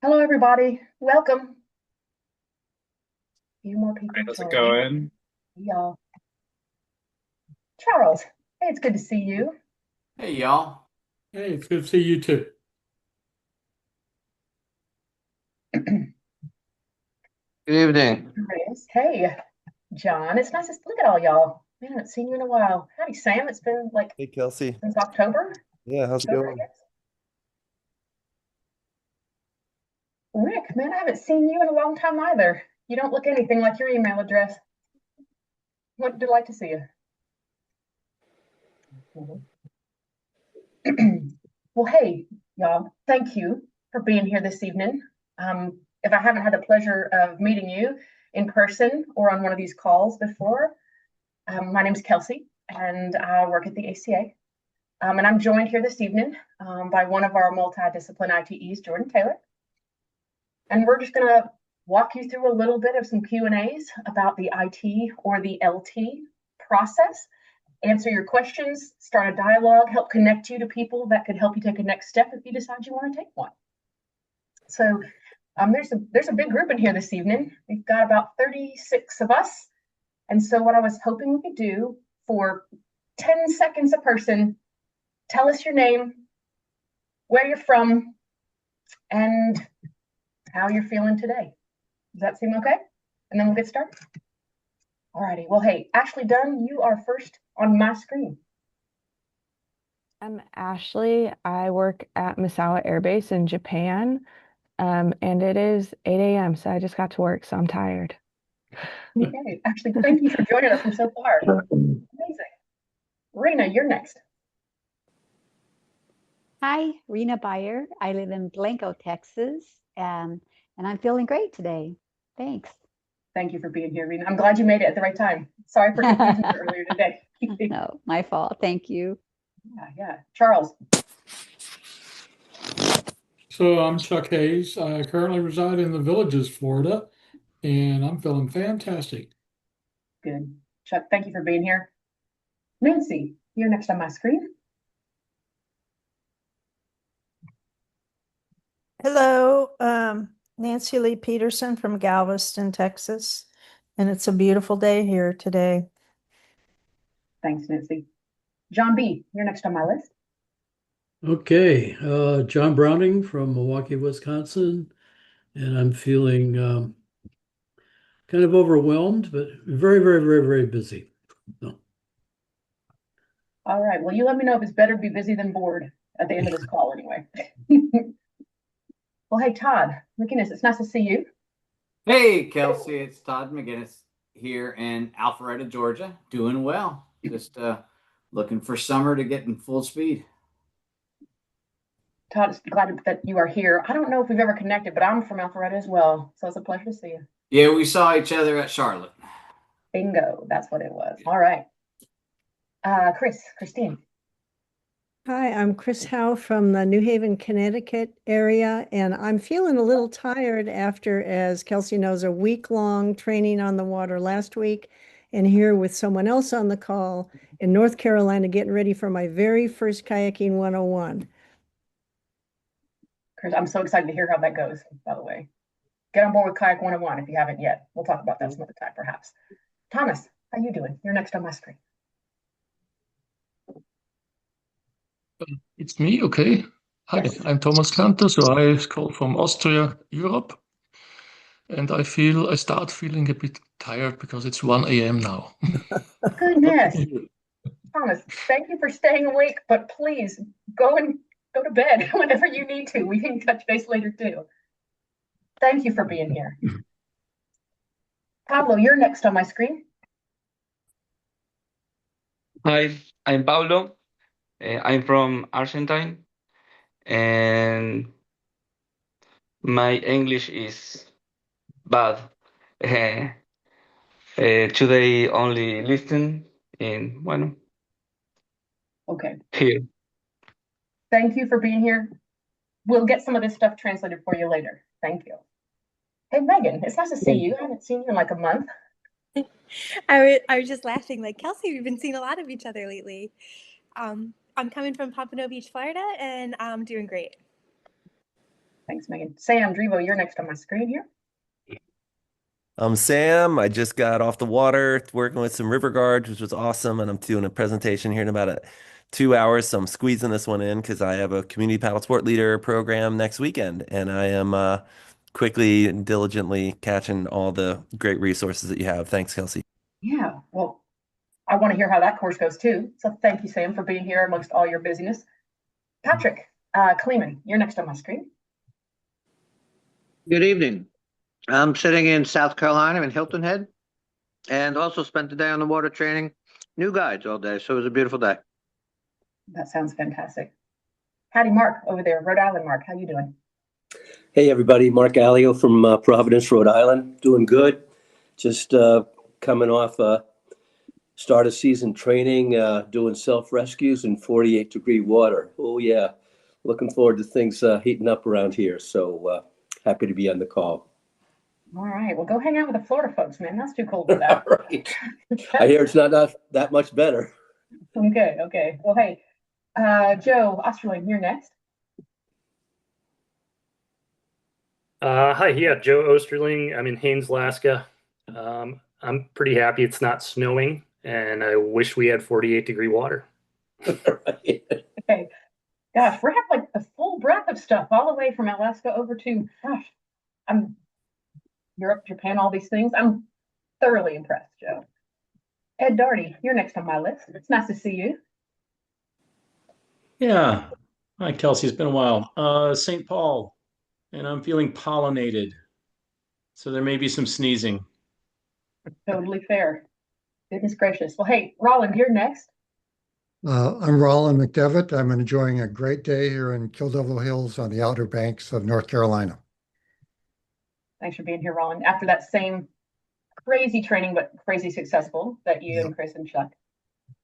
Hello, everybody. Welcome. A few more people How's it joining. going? Y'all. Charles, hey, it's good to see you. Hey y'all. Hey, it's good to see you too. Good evening. Chris, hey, John. It's nice to look at all y'all. Man, I haven't seen you in a while. Howdy, Sam. It's been like Hey, Kelsey. since October. Yeah, how's it October, I going? guess. Rick, man, I haven't seen you in a long time either. You don't look anything like your email address. What delight to see you. Well, hey, y'all, thank you for being here this evening. If I haven't had the pleasure of meeting you in person or on one of these calls before, my name is Kelsey and I work at the ACA. And I'm joined here this evening by one of our multidiscipline ITEs, Jordan Taylor. And we're just going to walk you through a little bit of some Q&As about the IT or the LT process, answer your questions, start a dialogue, help connect you to people that could help you take a next step if you decide you want to take one. So there's a big group in here this evening. We've got about 36 of us. And so what I was hoping we could do for 10 seconds a person, tell us your name, where you're from, and how you're feeling today. Does that seem okay? And then we'll get started. All righty. Well, hey, Ashley Dunn, you are first on my screen. I'm Ashley. I work at Misawa Air Base in Japan, and it is 8 a.m., so I just got to work, so I'm tired. Okay, Ashley, thank you for joining us from so far. Amazing. Rena, you're next. Hi, Rena Beyer. I live in Blanco, Texas, and I'm feeling great today. Thanks. Thank you for being here, Rena. I'm glad you made it at the right time. Sorry for confusing you earlier today. No, my fault. Thank you. Yeah. Charles. So I'm Chuck Hayes. I currently reside in the Villages, Florida, and I'm feeling fantastic. Good. Chuck, thank you for being here. Nancy, you're next on my screen. Hello, Nancy Lee Peterson from Galveston, Texas, and it's a beautiful day here today. Thanks, Nancy. John B., you're next on my list. Okay, John Browning from Milwaukee, Wisconsin, and I'm feeling kind of overwhelmed, but very, very, very, very busy. So. All right. Well, you let me know if it's better to be busy than bored at the end of this call anyway. Well, hey, Todd McGinnis, it's nice to see you. Hey Kelsey, it's Todd McGinnis here in Alpharetta, Georgia. Doing well. Just looking for summer to get in full speed. Todd, it's glad that you are here. I don't know if we've ever connected, but I'm from Alpharetta as well. So it's a pleasure to see you. Yeah, we saw each other at Charlotte. Bingo. That's what it was. All right. Christine. Hi, I'm Chris Howe from the New Haven, Connecticut area, and I'm feeling a little tired after, as Kelsey knows, a week-long training on the water last week, and here with someone else on the call in North Carolina, getting ready for my very first kayaking 101. Chris, I'm so excited to hear how that goes, by the way. Get on board with Kayak 101 if you haven't yet. We'll talk about that some other time, perhaps. Thomas, how you doing? You're next on my screen. It's me, okay. Hi, Yes. I'm Thomas Kanter, so I call from Austria, Europe, and I start feeling a bit tired because it's 1 a.m. now. Goodness. Thomas, thank you for staying awake, but please go to bed whenever you need to. We can touch base later too. Thank you for being here. Pablo, you're next on my screen. Hi, I'm Pablo. I'm from Argentine, and my English is bad. Today only listen in bueno Okay. here. Thank you for being here. We'll get some of this stuff translated for you later. Thank you. Hey, Megan, it's nice to see you. I haven't seen you in like a month. I was just laughing like, Kelsey, we've been seeing a lot of each other lately. I'm coming from Pompano Beach, Florida, and I'm doing great. Thanks, Megan. Sam Drevo, you're next on my screen here. I'm Sam. I just got off the water working with some river guards, which was awesome. And I'm doing a presentation here in about 2 hours. So I'm squeezing this one in because I have a community paddle sport leader program next weekend. And I am quickly and diligently catching all the great resources that you have. Thanks, Kelsey. Yeah, well, I want to hear how that course goes too. So thank you, Sam, for being here amongst all your busyness. Patrick Kleeman, you're next on my screen. Good evening. I'm sitting in South Carolina in Hilton Head and also spent the day on the water training new guides all day. So it was a beautiful day. That sounds fantastic. Howdy, Mark, over there, Rhode Island. Mark, how you doing? Hey, everybody. Mark Allio from Providence, Rhode Island. Doing good. Just coming off start of season training, doing self-rescues in 48-degree water. Oh, yeah. Looking forward to things heating up around here. So happy to be on the call. All right. Well, go hang out with the Florida folks, man. That's too cold for that. Right. I hear it's not that much better. Okay. Okay. Well, hey, Joe Osterling, you're next. Hi, yeah, Joe Osterling. I'm in Haines, Alaska. I'm pretty happy it's not snowing, and I wish we had 48-degree water. Right. Okay. Gosh, we're having like the full breadth of stuff all the way from Alaska over to, Europe, Japan, all these things. I'm thoroughly impressed, Joe. Ed Darty, you're next on my list. It's nice to see you. Yeah. Hi, Kelsey. It's been a while. St. Paul, and I'm feeling pollinated. So there may be some sneezing. Totally fair. Goodness gracious. Well, hey, Roland, you're next. I'm Roland McDevitt. I'm enjoying a great day here in Kill Devil Hills on the Outer Banks of North Carolina. Thanks for being here, Roland. After that same crazy training, but crazy successful that you and Chris and Chuck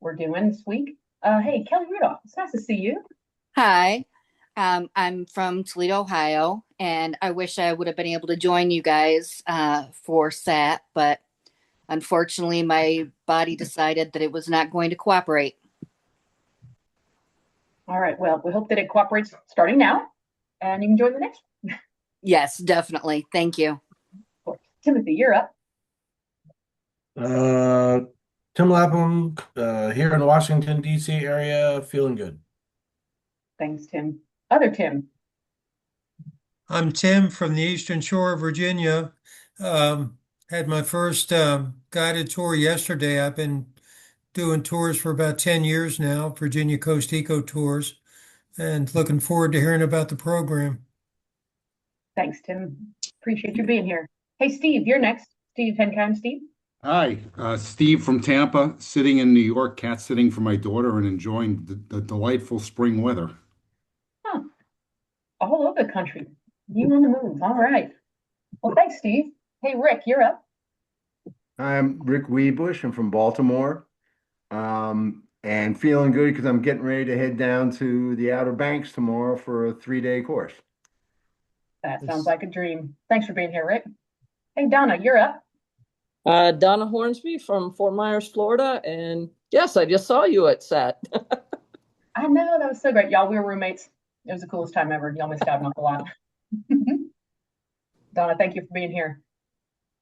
were doing this week. Hey, Kelly Rudolph, it's nice to see you. Hi, I'm from Toledo, Ohio, and I wish I would have been able to join you guys for SAT, but unfortunately my body decided that it was not going to cooperate. All right, well, we hope that it cooperates starting now, and you can join the next one. Yes, definitely. Thank you. Of course. Timothy, you're up. Tim Lapham, here in the Washington, D.C. area, feeling good. Thanks, Tim. Other Tim. I'm Tim from the Eastern Shore of Virginia. Had my first guided tour yesterday. I've been doing tours for about 10 years now, Virginia Coast Eco Tours, and looking forward to hearing about the program. Thanks, Tim. Appreciate you being here. Hey, Steve, you're next. Steve Henkind, Steve. Hi, Steve from Tampa, sitting in New York, cat sitting for my daughter and enjoying the delightful spring weather. Huh. All over the country. You on the move. All right. Well, thanks, Steve. Hey, Rick, you're up. I'm Rick Weebush. I'm from Baltimore, and feeling good because I'm getting ready to head down to the Outer Banks tomorrow for a 3-day course. That sounds like a dream. Thanks for being here, Rick. Hey, Donna, you're up. Donna Hornsby from Fort Myers, Florida. And yes, I just saw you at SAT. I know, that was so great. Y'all, we were roommates. It was the coolest time ever. Y'all missed out an awful lot. Donna, thank you for being here.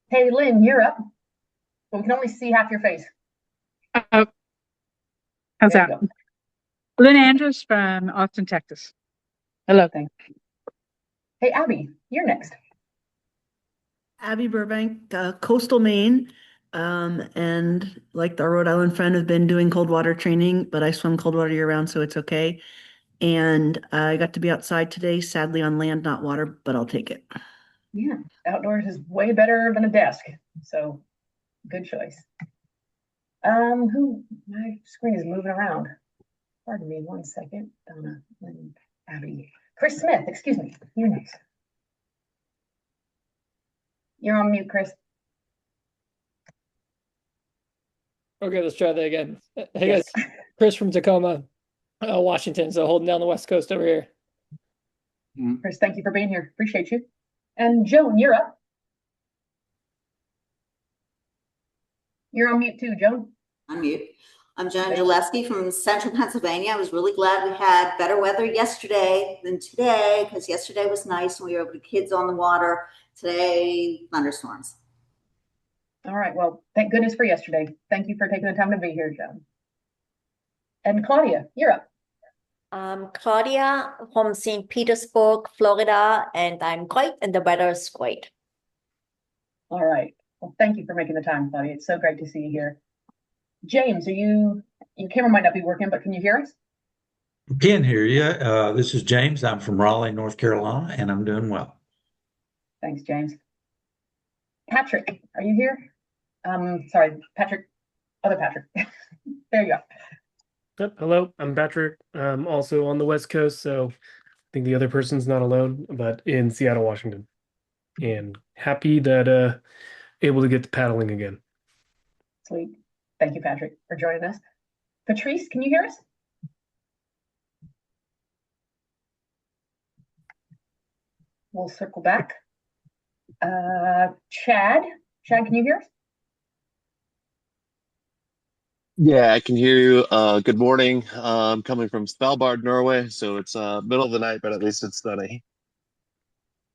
Hey, Lynn, you're up. But we can only see half your face. How's that? Lynn Andrews from Austin, Texas. Hello. Thanks. Hey, Abby, you're next. Abby Burbank, coastal Maine, and like our Rhode Island friend, have been doing cold water training, but I swim cold water year round, so it's okay. And I got to be outside today, sadly on land, not water, but I'll take it. Yeah, outdoors is way better than a desk, so good choice. My screen is moving around. Pardon me 1 second. Donna, Lynn, Abby. Chris Smith, excuse me, you're next. You're on mute, Chris. Okay, let's try that again. Hey guys, Chris from Tacoma, Washington. So holding down the West Coast over here. Chris, thank you for being here. Appreciate you. And Joan, you're up. You're on mute too, Joan. I'm mute. I'm Joan Gillespie from Central Pennsylvania. I was really glad we had better weather yesterday than today, because yesterday was nice and we were able to get kids on the water. Today, thunderstorms. All right. Well, thank goodness for yesterday. Thank you for taking the time to be here, Joan. And Claudia, you're up. Claudia from St. Petersburg, Florida, and I'm great, and the weather is great. All right. Well, thank you for making the time, Claudia. It's so great to see you here. James, your camera might not be working, but can you hear us? Can hear you. This is James. I'm from Raleigh, North Carolina, and I'm doing well. Thanks, James. Patrick, are you here? Sorry, Patrick, other Patrick. There you go. Yep. Hello, I'm Patrick. I'm also on the West Coast, so I think the other person's not alone, but in Seattle, Washington. And happy that able to get to paddling again. Sweet. Thank you, Patrick, for joining us. Patrice, can you hear us? We'll circle back. Chad, can you hear us? Yeah, I can hear you. Good morning. I'm coming from Svalbard, Norway, so it's middle of the night, but at least it's sunny.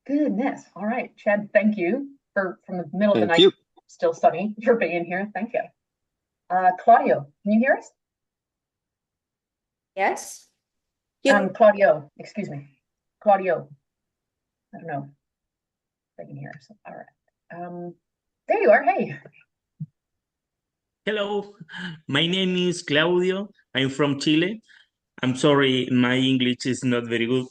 Goodness. All right, Chad, thank you from the middle of the Thank night, you. still sunny, for being here. Thank you. Claudio, can you hear us? Yes. Claudio, excuse me. Claudio. I don't know if they can hear us. All right. There you are. Hey. Hello, my name is Claudio. I'm from Chile. I'm sorry, my English is not very good.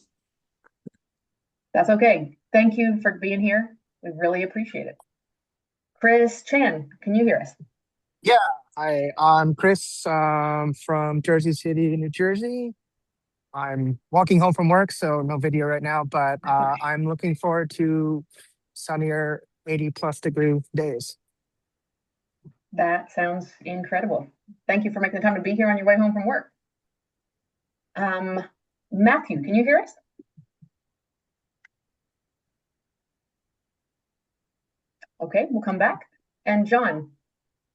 That's okay. Thank you for being here. We really appreciate it. Chris Chan, can you hear us? Yeah, hi, I'm Chris from Jersey City, New Jersey. I'm walking home from work, so no video right now, but I'm looking forward to sunnier 80+ degree days. That sounds incredible. Thank you for making the time to be here on your way home from work. Matthew, can you hear us? Okay, we'll come back. And John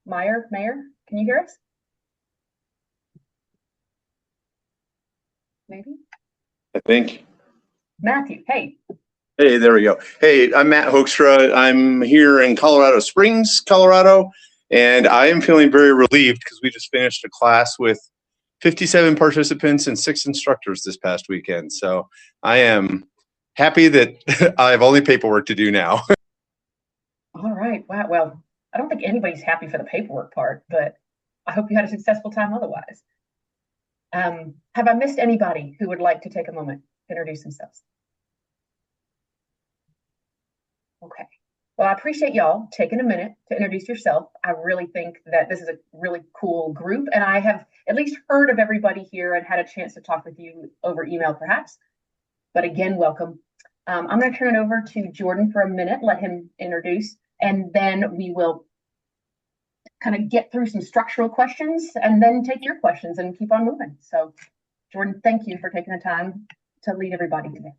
Mayer, can you hear us? Maybe? I think. Matthew, hey. Hey, there we go. Hey, I'm Matt Hoekstra. I'm here in Colorado Springs, Colorado, and I am feeling very relieved because we just finished a class with 57 participants and 6 instructors this past weekend. So I am happy that I have only paperwork to do now. All right. Wow. Well, I don't think anybody's happy for the paperwork part, but I hope you had a successful time otherwise. Have I missed anybody who would like to take a moment to introduce themselves? Okay. Well, I appreciate y'all taking a minute to introduce yourself. I really think that this is a really cool group, and I have at least heard of everybody here and had a chance to talk with you over email, perhaps. But again, welcome. I'm going to turn it over to Jordan for a minute, let him introduce, and then we will kind of get through some structural questions and then take your questions and keep on moving. So, Jordan, thank you for taking the time to lead everybody today.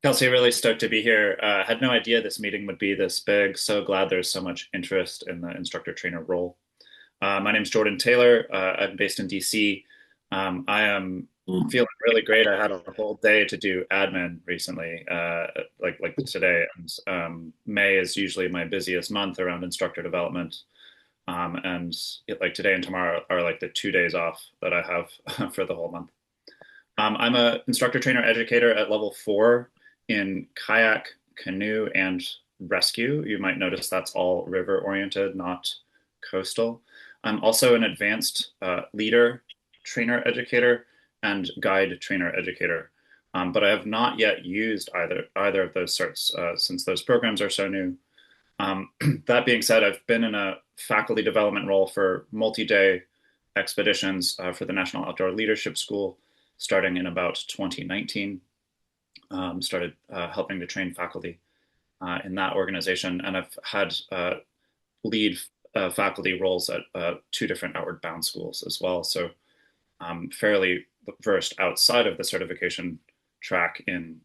Kelsey, really stoked to be here. Had no idea this meeting would be this big. So glad there's so much interest in the instructor trainer role. My name is Jordan Taylor. I'm based in DC. I am feeling really great. I had a whole day to do admin recently, like today. And May is usually my busiest month around instructor development. And like today and tomorrow are like the 2 days off that I have for the whole month. I'm an instructor trainer educator at level 4 in kayak, canoe, and rescue. You might notice that's all river oriented, not coastal. I'm also an advanced leader trainer educator and guide trainer educator. But I have not yet used either of those certs since those programs are so new. That being said, I've been in a faculty development role for multi-day expeditions for the National Outdoor Leadership School starting in about 2019. Started helping to train faculty in that organization, and I've had lead faculty roles at 2 different outward bound schools as well. So I'm fairly versed outside of the certification track in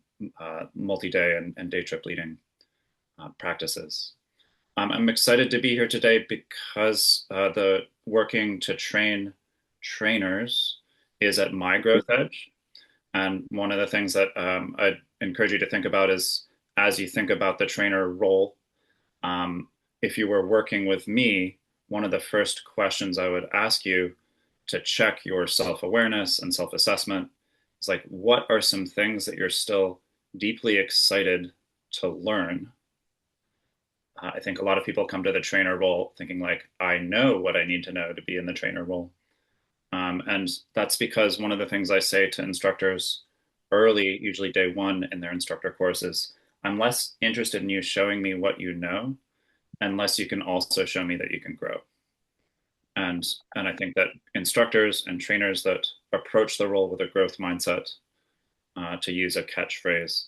multi-day and day trip leading practices. I'm excited to be here today because the working to train trainers is at my growth edge. And one of the things that I'd encourage you to think about is as you think about the trainer role, if you were working with me, one of the first questions I would ask you to check your self-awareness and self-assessment is like, what are some things that you're still deeply excited to learn? I think a lot of people come to the trainer role thinking like, I know what I need to know to be in the trainer role. And that's because one of the things I say to instructors early, usually day one in their instructor courses, I'm less interested in you showing me what you know, unless you can also show me that you can grow. And I think that instructors and trainers that approach the role with a growth mindset, to use a catchphrase,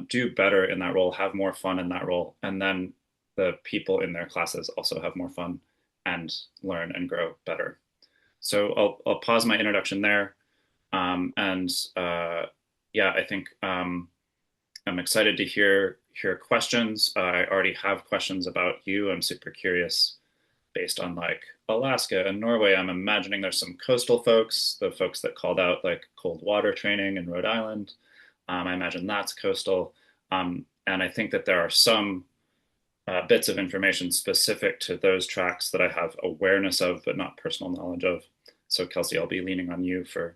do better in that role, have more fun in that role, and then the people in their classes also have more fun and learn and grow better. So I'll pause my introduction there. Yeah, I think I'm excited to hear questions. I already have questions about you. I'm super curious based on like Alaska and Norway. I'm imagining there's some coastal folks, the folks that called out like cold water training in Rhode Island. I imagine that's coastal. And I think that there are some bits of information specific to those tracks that I have awareness of, but not personal knowledge of. So Kelsey, I'll be leaning on you for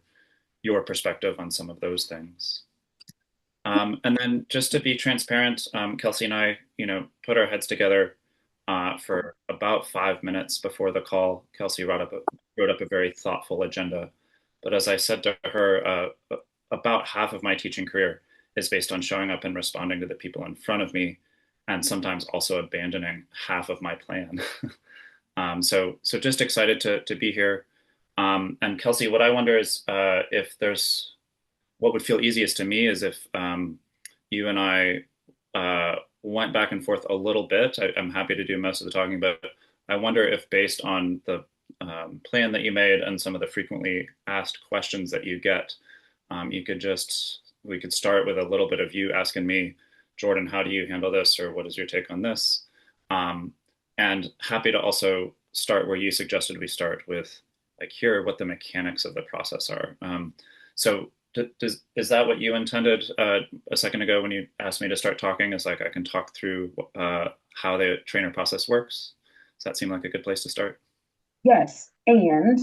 your perspective on some of those things. And then just to be transparent, Kelsey and I, put our heads together for about 5 minutes before the call. Kelsey wrote up a very thoughtful agenda. But as I said to her, about half of my teaching career is based on showing up and responding to the people in front of me, and sometimes also abandoning half of my plan. So just excited to be here. And Kelsey, what I wonder is if there's, what would feel easiest to me is if you and I went back and forth a little bit. I'm happy to do most of the talking, but I wonder if based on the plan that you made and some of the frequently asked questions that you get, we could start with a little bit of you asking me, Jordan, how do you handle this? Or what is your take on this? And happy to also start where you suggested we start with, like, here are what the mechanics of the process are. So is that what you intended a second ago when you asked me to start talking? Is like I can talk through how the trainer process works? Does that seem like a good place to start? Yes, and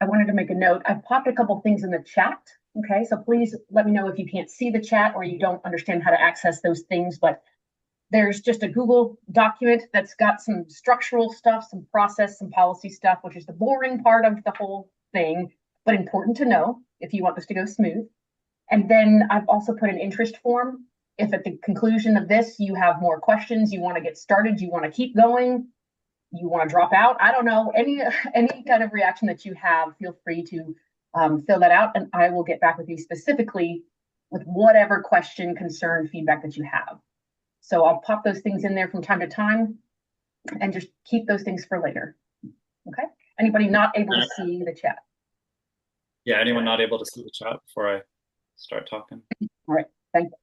I wanted to make a note. I've popped a couple things in the chat. Okay, so please let me know if you can't see the chat or you don't understand how to access those things. But there's just a Google document that's got some structural stuff, some process, some policy stuff, which is the boring part of the whole thing, but important to know if you want this to go smooth. And then I've also put an interest form. If at the conclusion of this, you have more questions, you want to get started, you want to keep going, you want to drop out, I don't know, any kind of reaction that you have, feel free to fill that out, and I will get back with you specifically with whatever question, concern, feedback that you have. So I'll pop those things in there from time to time and just keep those things for later. Okay? Anybody not able to see the chat? Yeah, anyone not able to see the chat before I start talking? All right, thank you.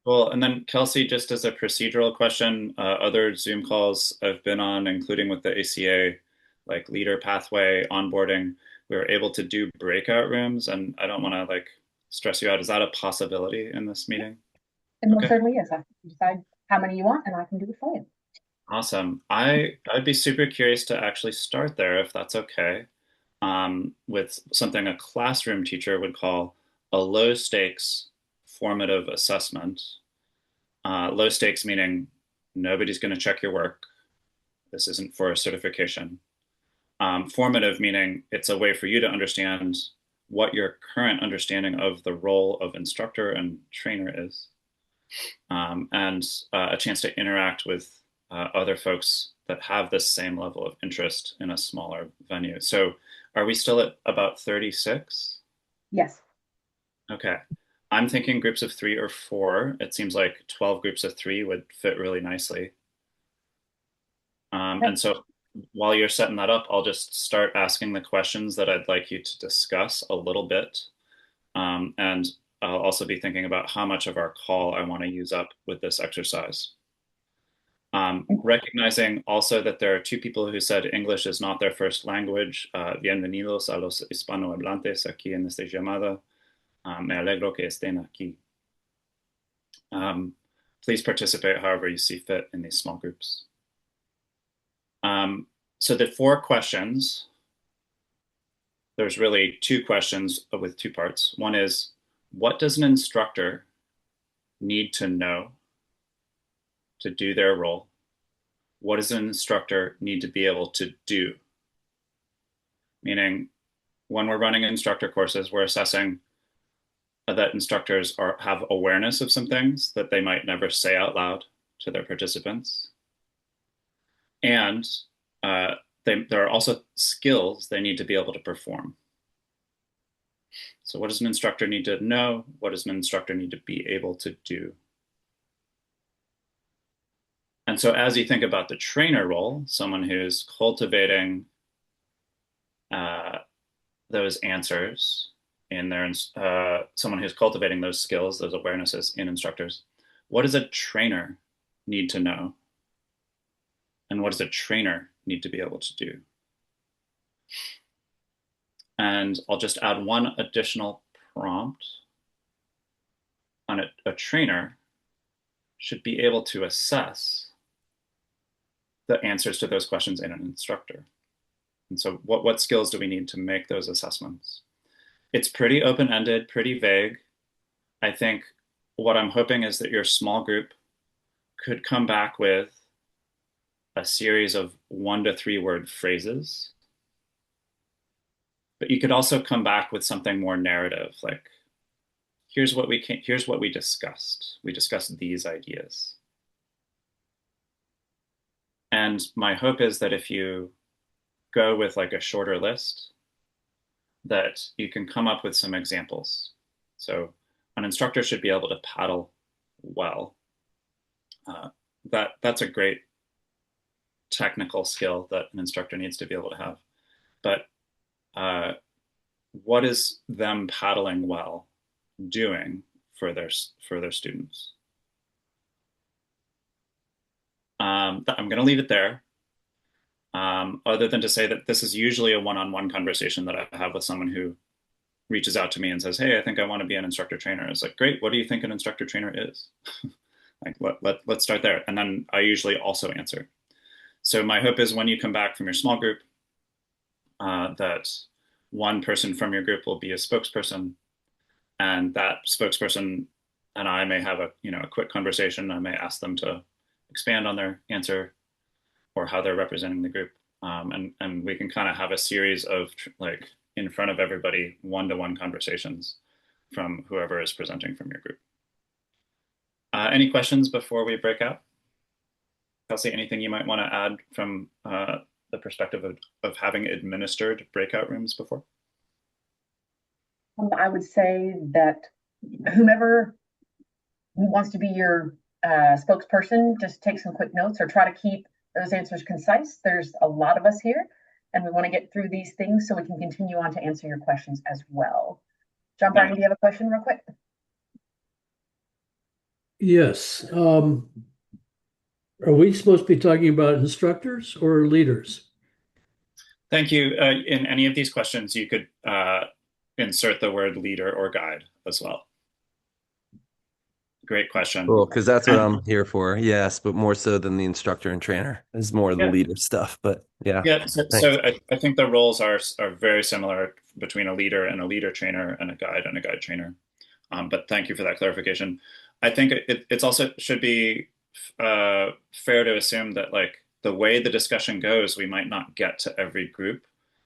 Cool. And then Kelsey, just as a procedural question, other Zoom calls I've been on, including with the ACA, like leader pathway, onboarding, we were able to do breakout rooms, and I don't want to like stress you out. Is that a possibility in this meeting? And most certainly is. I can decide how many you want and I can do it for you. Awesome. I'd be super curious to actually start there, if that's okay, with something a classroom teacher would call a low stakes formative assessment. Low stakes meaning nobody's going to check your work. This isn't for a certification. Formative meaning it's a way for you to understand what your current understanding of the role of instructor and trainer is, and a chance to interact with other folks that have the same level of interest in a smaller venue. So are we still at about 36? Yes. Okay. I'm thinking groups of 3 or 4. It seems like 12 groups of 3 would fit really nicely. And so while you're setting that up, I'll just start asking the questions that I'd like you to discuss a little bit. And I'll also be thinking about how much of our call I want to use up with this exercise. Recognizing also that there are two people who said English is not their first language. Bienvenidos a los hispanohablantes aquí en esta llamada. Me alegro que estén aquí. Please participate however you see fit in these small groups. So the 4 questions, there's really 2 questions with 2 parts. One is, what does an instructor need to know to do their role? What does an instructor need to be able to do? Meaning, when we're running instructor courses, we're assessing that instructors have awareness of some things that they might never say out loud to their participants. And there are also skills they need to be able to perform. So what does an instructor need to know? What does an instructor need to be able to do? And so as you think about the trainer role, someone who's cultivating those answers in their, someone who's cultivating those skills, those awarenesses in instructors, what does a trainer need to know? And what does a trainer need to be able to do? And I'll just add one additional prompt. On a trainer should be able to assess the answers to those questions in an instructor. And so what skills do we need to make those assessments? It's pretty open-ended, pretty vague. I think what I'm hoping is that your small group could come back with a series of 1 to 3 word phrases. But you could also come back with something more narrative, like, here's what we discussed. We discussed these ideas. And my hope is that if you go with like a shorter list, that you can come up with some examples. So an instructor should be able to paddle well. That's a great technical skill that an instructor needs to be able to have. But what is them paddling well doing for their students? I'm going to leave it there. Other than to say that this is usually a one-on-one conversation that I have with someone who reaches out to me and says, hey, I think I want to be an instructor trainer. It's like, great, what do you think an instructor trainer is? Like, let's start there. And then I usually also answer. So my hope is when you come back from your small group, that one person from your group will be a spokesperson, and that spokesperson and I may have a quick conversation. I may ask them to expand on their answer or how they're representing the group. And we can kind of have a series of like in front of everybody, 1-to-1 conversations from whoever is presenting from your group. Any questions before we break out? Kelsey, anything you might want to add from the perspective of having administered breakout rooms before? I would say that whomever wants to be your spokesperson, just take some quick notes or try to keep those answers concise. There's a lot of us here, and we want to get through these things so we can continue on to answer your questions as well. John Barney, do you have a question real quick? Yes. Are we supposed to be talking about instructors or leaders? Thank you. In any of these questions, you could insert the word leader or guide as well. Great question. Cool, because that's what I'm here for. Yes, but more so than the instructor and trainer is more the leader stuff. But yeah. Yeah. So I think the roles are very similar between a leader and a leader trainer and a guide trainer. But thank you for that clarification. I think it's also should be fair to assume that like the way the discussion goes, we might not get to every group,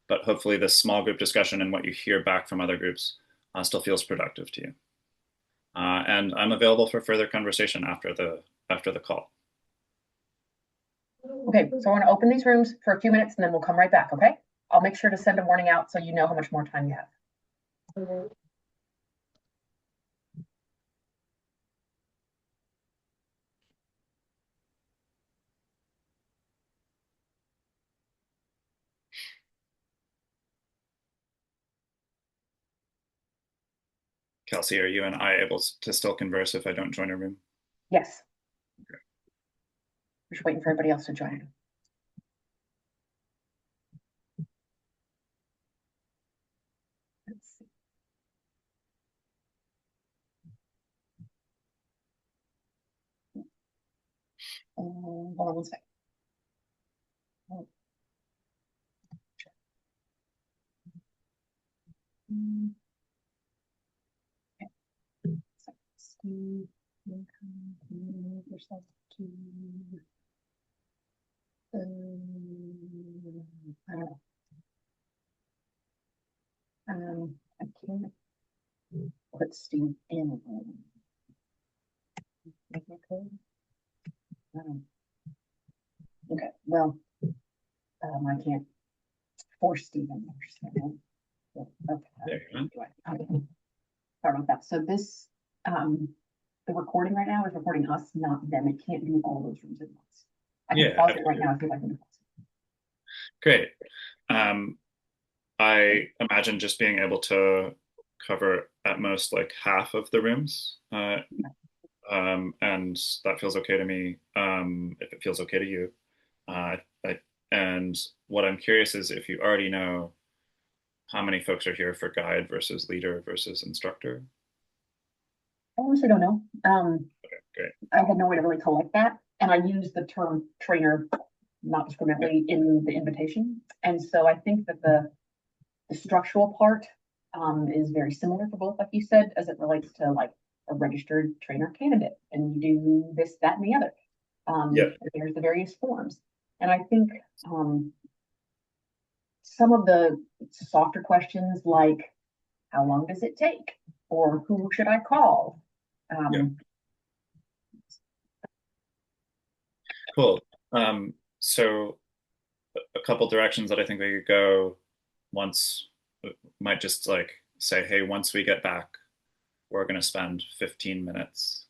but hopefully the small group discussion and what you hear back from other groups still feels productive to you. And I'm available for further conversation after the call. Okay, so I want to open these rooms for a few minutes and then we'll come right back, okay? I'll make sure to send a warning out so you know how much more time you have. Kelsey, are you and I able to still converse if I don't join a room? Yes. Okay. Just waiting for everybody else to join. Let's see. Hold on one second. Oh. Okay. So, Steve, you can move yourself to I don't know. I can't put Steve in. Okay, well, I can't force Steve in there. So, okay. There you go. Okay. Sorry about that. So this, the recording right now is recording us, not them. It can't do all those rooms at once. I can Yeah, pause it right now if you'd like me to pause it. great. I imagine just being able to cover at most like half of the rooms. And that feels okay to me, if it feels okay to you. And what I'm curious is if you already know how many folks are here for guide versus leader versus instructor. I honestly don't know. Great. I had no way to really collect that. And I use the term trainer not discriminately in the invitation. And so I think that the structural part is very similar for both, like you said, as it relates to like a registered trainer candidate. And you do this, that, and the other. There's the various forms. And I think some of the softer questions like, how long does it take? Or who should I call? Cool. So a couple directions that I think we could go once might just like say, hey, once we get back, we're going to spend 15 minutes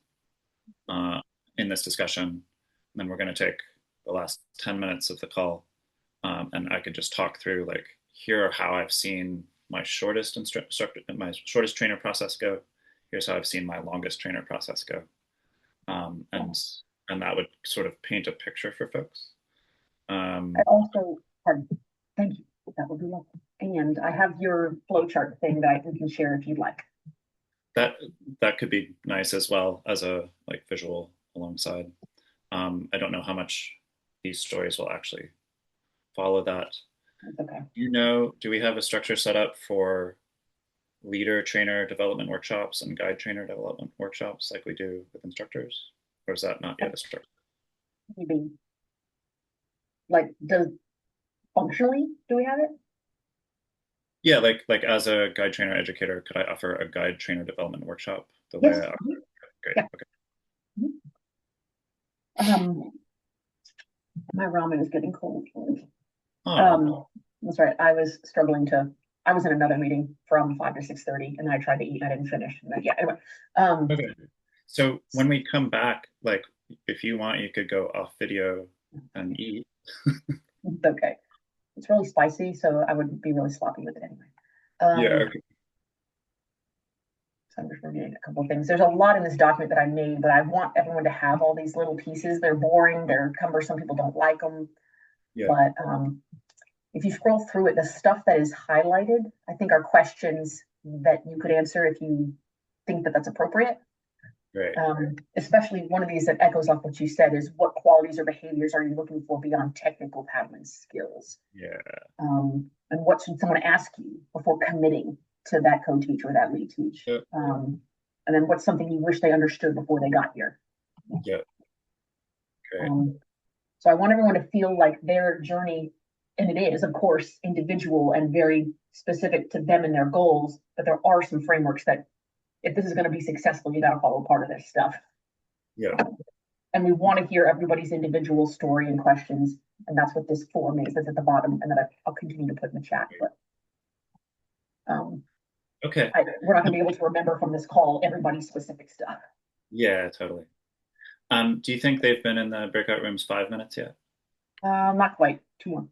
in this discussion. And then we're going to take the last 10 minutes of the call. And I could just talk through like, here are how I've seen my shortest trainer process go. Here's how I've seen my longest trainer process go. And that would sort of paint a picture for folks. I also, thank you, that would be lovely. And I have your flowchart thing that we can share if you'd like. That could be nice as well as a like visual alongside. I don't know how much these stories will actually follow that. That's okay. Do we have a structure set up for leader trainer development workshops and guide trainer development workshops like we do with instructors? Or is that not yet a structure? Maybe. Like, functionally, do we have it? Yeah, like as a guide trainer educator, could I offer a guide trainer development workshop the Yes. way I offer? Great. Yeah. Okay. My ramen is getting cold. That's right. I was in another meeting from 5 to 6:30 and I tried to eat and I didn't finish. And then, yeah, anyway. Okay. So when we come back, like if you want, you could go off video and eat. Okay. It's really spicy, so I would be really sloppy with it anyway. Yeah. Okay. So I'm just reviewing a couple of things. There's a lot in this document that I made, but I want everyone to have all these little pieces. They're boring, they're cumbersome, people don't like them. Yeah. But if you scroll through it, the stuff that is highlighted, I think are questions that you could answer if you think that that's appropriate. Right. Especially one of these that echoes off what you said is what qualities or behaviors are you looking for beyond technical paddling skills? Yeah. And what should someone ask you before committing to that co-teach or that lead teach? Yep. And then what's something you wish they understood before they got here? Yeah. Great. So I want everyone to feel like their journey, and it is, of course, individual and very specific to them and their goals, but there are some frameworks that if this is going to be successful, you got to follow part of this stuff. Yeah. And we want to hear everybody's individual story and questions. And that's what this form is. It's at the bottom. And then I'll continue to put in the chat. But okay. We're not going to be able to remember from this call everybody's specific stuff. Yeah, totally. Do you think they've been in the breakout rooms 5 minutes yet? Not quite. 2 more.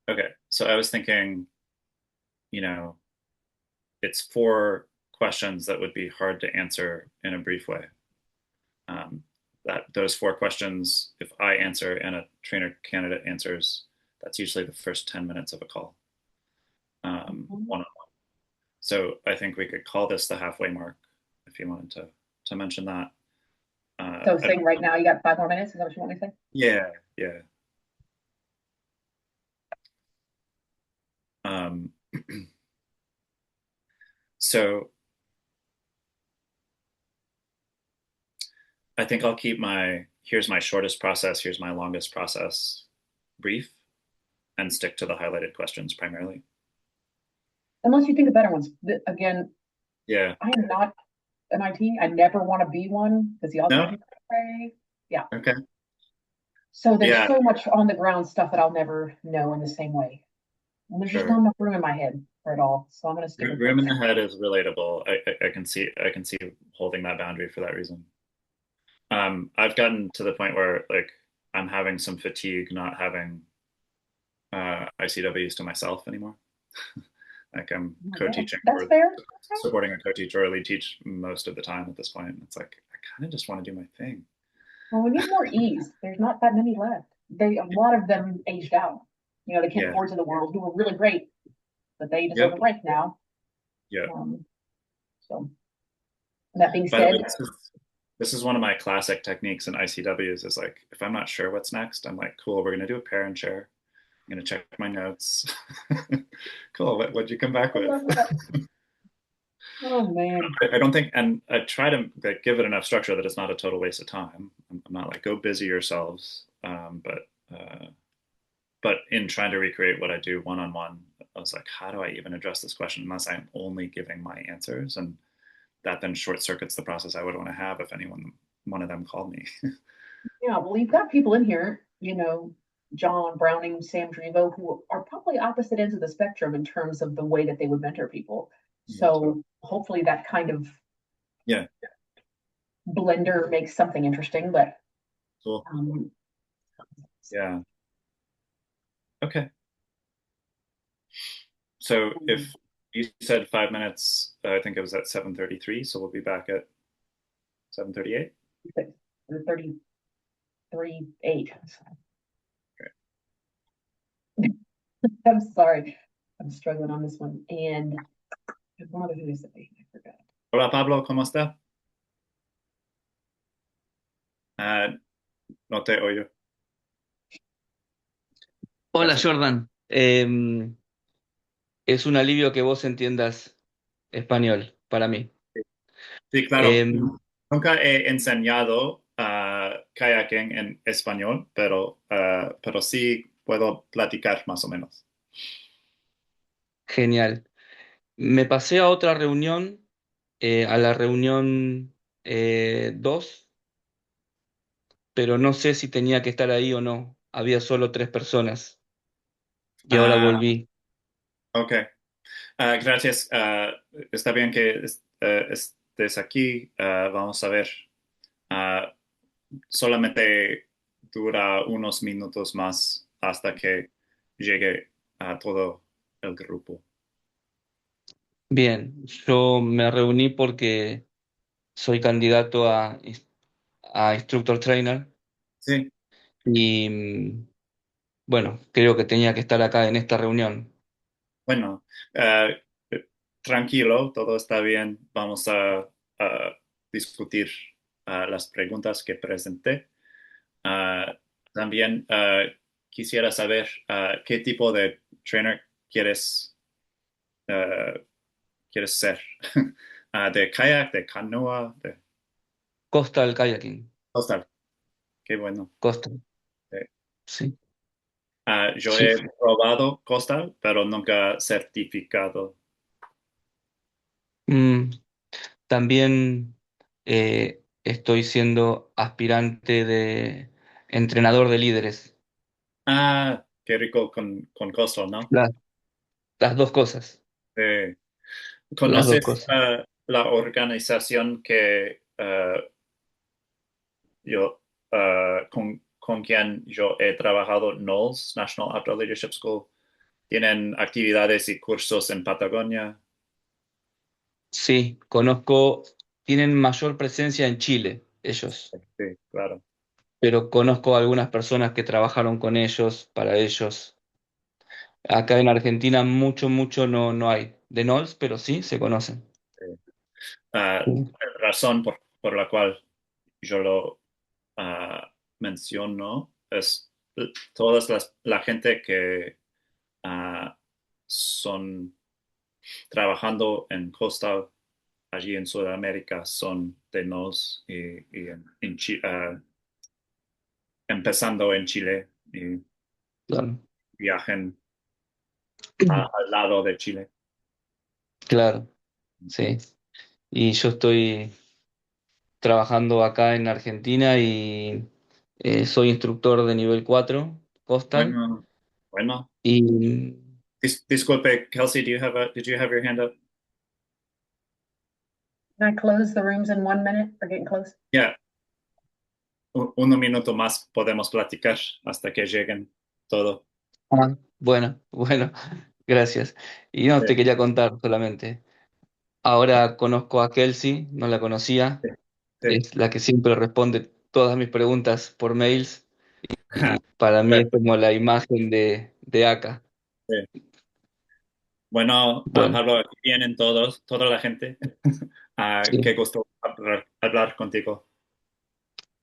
Okay. So I was thinking, it's 4 questions that would be hard to answer in a brief way. those 4 questions, if I answer and a trainer candidate answers, that's usually the first 10 minutes of a call, one-on-one. So I think we could call this the halfway mark if you wanted to mention that. So saying right now you got 5 more minutes, is that what you want me to say? Yeah. So I think I'll keep here's my shortest process, here's my longest process brief, and stick to the highlighted questions primarily. Unless you think of better ones. Again, Yeah. I am not an IT. I never want to be one because the other way. Yeah. Okay. So there's so much on the ground stuff that I'll never know in the same way. And there's just not enough room in my head for it all. So I'm going to stick with room in the head is relatable. I can see holding that boundary for that reason. I've gotten to the point where like I'm having some fatigue not having ICWs to myself anymore. Like I'm co-teaching or supporting a co-teacher or lead teach most of the time at this point. It's like I kind of just want to do my thing. Well, we need more E's. There's not that many left. A lot of them aged out. You know, the Kim Fords of the world who were really great, but they deserve a break now. Yeah. So that being said, this is one of my classic techniques in ICWs is like, if I'm not sure what's next, I'm like, cool, we're going to do a pair and share. I'm going to check my notes. Cool. What'd you come back with? Oh man. I don't think, and I try to give it enough structure that it's not a total waste of time. I'm not like, go busy yourselves. But in trying to recreate what I do one-on-one, I was like, how do I even address this question unless I'm only giving my answers? And that then short circuits the process I would want to have if one of them called me. Yeah, well, you've got people in here, you know, John Browning, Sam Drivo, who are probably opposite ends of the spectrum in terms of the way that they would mentor people. So hopefully that kind of blender makes something interesting, but cool. Okay. So if you said 5 minutes, I think it was at 7:33, so we'll be back at 7:38. 33:08. I'm sorry. I'm struggling on this one. And there's one other thing to say. I forgot. Hola, Pablo, ¿cómo está? No te oyo. Hola Jordan, es un alivio que vos entiendas español para mí. Sí, claro. Nunca he enseñado kayaking en español, pero sí puedo platicar más o menos. Genial. Me pasé a otra reunión, a la reunión 2, pero no sé si tenía que estar ahí o no. Había solo 3 personas y ahora volví. Ok. Gracias. Está bien que estés aquí. Vamos a ver. Solamente dura unos minutos más hasta que llegue a todo el grupo. Bien, yo me reuní porque soy candidato a Instructor Trainer. Sí. Y bueno, creo que tenía que estar acá en esta reunión. Bueno, tranquilo, todo está bien. Vamos a discutir las preguntas que presenté. También quisiera saber qué tipo de trainer quieres ser. ¿De kayak, de canoa? Coastal Kayaking. Coastal. Qué bueno. Coastal. Sí. Yo Sí. he probado Coastal, pero nunca certificado. También estoy siendo aspirante de entrenador de líderes. Qué rico con Coastal, ¿no? Las dos cosas. Las dos ¿Conoces cosas. la organización que con quien yo he trabajado, NOLS, National Outdoor Leadership School? Tienen actividades y cursos en Patagonia. Sí, conozco, tienen mayor presencia en Chile, ellos. Sí, claro. pero conozco a algunas personas que trabajaron con ellos, para ellos. Acá en Argentina mucho no hay de NOLS, pero sí se conocen. La razón por la cual yo lo menciono es la gente que son trabajando en Coastal allí en Sudamérica son de NOS y empezando en Chile y Claro, viajen al lado de Chile. claro, sí. Y yo estoy trabajando acá en Argentina y soy instructor de nivel 4 Coastal. Bueno. Y Disculpe, Kelsey, did you have your hand up? Can I close the rooms in 1 minute? We're getting close. Yeah. Un minuto más podemos platicar hasta que lleguen todo. bueno, gracias. Y no, te quería contar solamente. Ahora conozco a Kelsey, no la conocía. Es la que siempre responde todas mis preguntas por mails. Y para mí es como la imagen de ACA. Bueno, Bueno, Pablo, aquí vienen toda la gente. Qué gusto hablar contigo.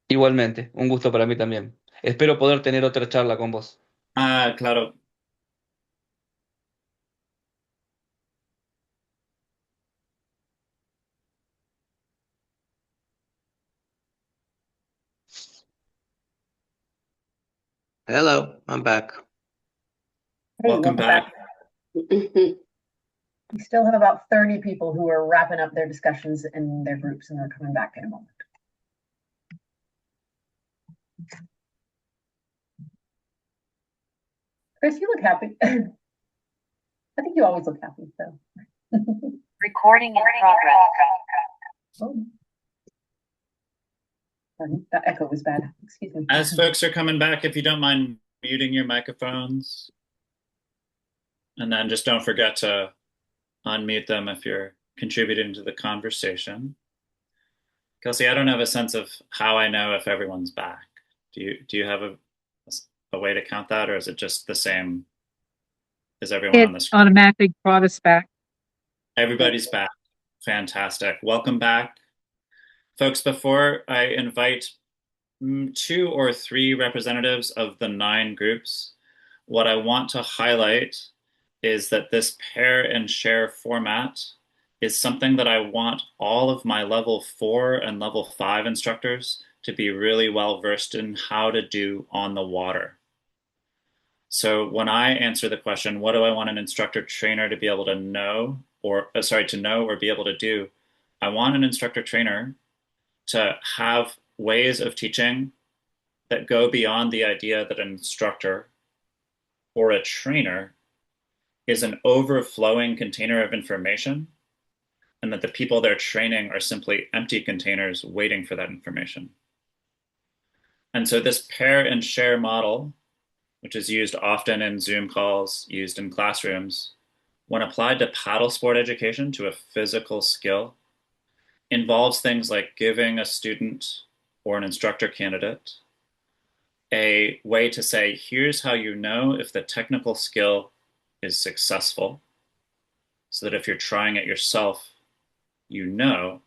igualmente, un gusto para mí también. Espero poder tener otra charla con vos. Claro. Hello, I'm back. Hey, Welcome back. We still have about 30 people who are wrapping up their discussions in their groups, and they're coming back in a moment. Chris, you look happy. I think you always look happy, so. Recording in progress. Oh. Sorry, that echo was bad. Excuse me. As folks are coming back, if you don't mind muting your microphones. And then just don't forget to unmute them if you're contributing to the conversation. Kelsey, I don't have a sense of how I know if everyone's back. Do you have a way to count that, or is it just the same as everyone on the It screen? automatically brought us back. Everybody's back. Fantastic. Welcome back. Folks, before I invite 2 or 3 representatives of the 9 groups, what I want to highlight is that this pair and share format is something that I want all of my level 4 and level 5 instructors to be really well versed in how to do on the water. So when I answer the question, what do I want an instructor trainer to be able to know or be able to do? I want an instructor trainer to have ways of teaching that go beyond the idea that an instructor or a trainer is an overflowing container of information, and that the people they're training are simply empty containers waiting for that information. And so this pair and share model, which is used often in Zoom calls, used in classrooms, when applied to paddle sport education, to a physical skill, involves things like giving a student or an instructor candidate a way to say, here's how you know if the technical skill is successful, so that if you're trying it yourself, you know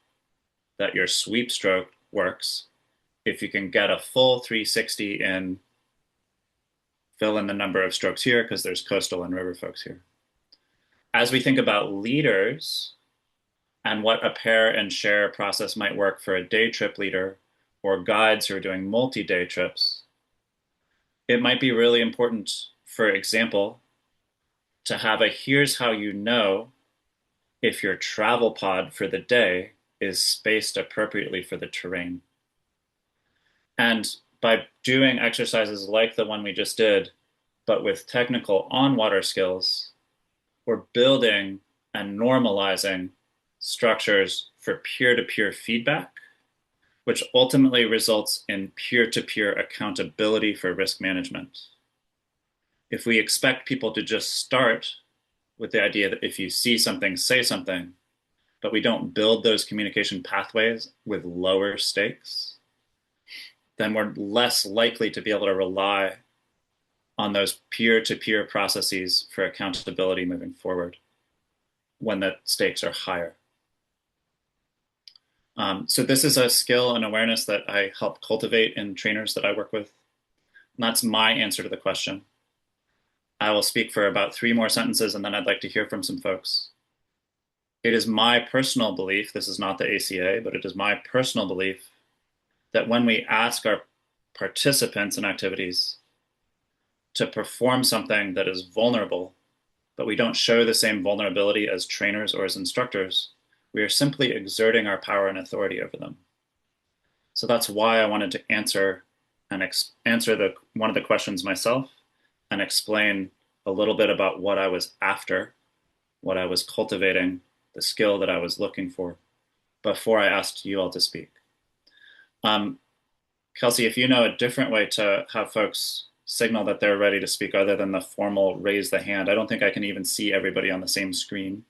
that your sweep stroke works if you can get a full 360 in, fill in the number of strokes here because there's coastal and river folks here. As we think about leaders and what a pair and share process might work for a day trip leader or guides who are doing multi-day trips, it might be really important, for example, to have a here's how you know if your travel pod for the day is spaced appropriately for the terrain. And by doing exercises like the one we just did, but with technical on-water skills, we're building and normalizing structures for peer-to-peer feedback, which ultimately results in peer-to-peer accountability for risk management. If we expect people to just start with the idea that if you see something, say something, but we don't build those communication pathways with lower stakes, then we're less likely to be able to rely on those peer-to-peer processes for accountability moving forward when the stakes are higher. So this is a skill and awareness that I help cultivate in trainers that I work with. And that's my answer to the question. I will speak for about 3 more sentences, and then I'd like to hear from some folks. It is my personal belief, this is not the ACA, but it is my personal belief that when we ask our participants in activities to perform something that is vulnerable, but we don't show the same vulnerability as trainers or as instructors, we are simply exerting our power and authority over them. So that's why I wanted to answer one of the questions myself and explain a little bit about what I was after, what I was cultivating, the skill that I was looking for before I asked you all to speak. Kelsey, if you know a different way to have folks signal that they're ready to speak other than the formal raise the hand, I don't think I can even see everybody on the same screen.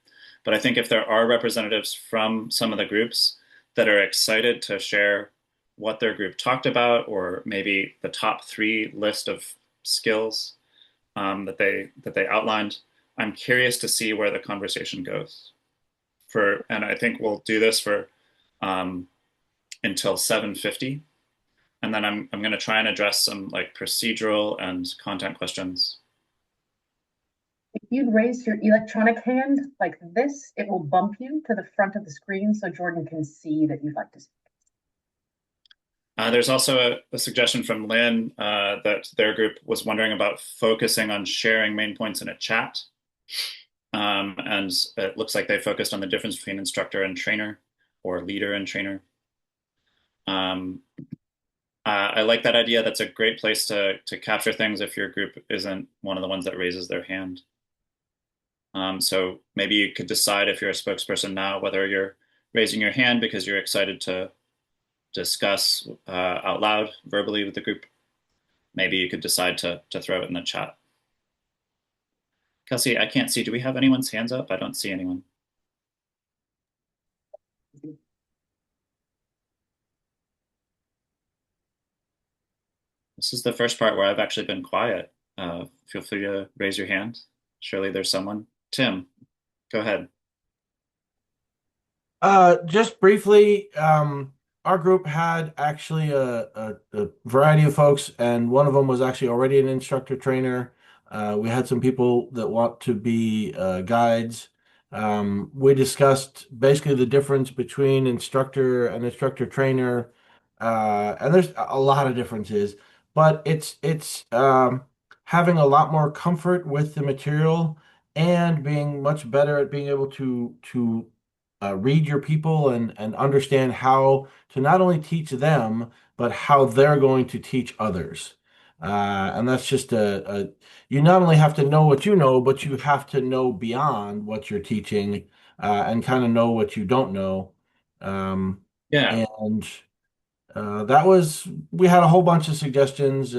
But I think if there are representatives from some of the groups that are excited to share what their group talked about, or maybe the top 3 list of skills that they outlined, I'm curious to see where the conversation goes. And I think we'll do this for until 7:50, and then I'm going to try and address some like procedural and content questions. If you'd raise your electronic hand like this, it will bump you to the front of the screen so Jordan can see that you'd like to speak. There's also a suggestion from Lynn that their group was wondering about focusing on sharing main points in a chat. And it looks like they focused on the difference between instructor and trainer, or leader and trainer. I like that idea. That's a great place to capture things if your group isn't one of the ones that raises their hand. So maybe you could decide, if you're a spokesperson now, whether you're raising your hand because you're excited to discuss out loud verbally with the group. Maybe you could decide to throw it in the chat. Kelsey, I can't see. Do we have anyone's hands up? I don't see anyone. This is the first part where I've actually been quiet. Feel free to raise your hand. Surely there's someone. Tim, go ahead. Just briefly, our group had actually a variety of folks, and one of them was actually already an instructor trainer. We had some people that want to be guides. We discussed basically the difference between instructor and instructor trainer, and there's a lot of differences, but it's having a lot more comfort with the material and being much better at being able to read your people and understand how to not only teach them, but how they're going to teach others. And that's just you not only have to know what you know, but you have to know beyond what you're teaching and kind of know what you don't know. Yeah. And we had a whole bunch of suggestions.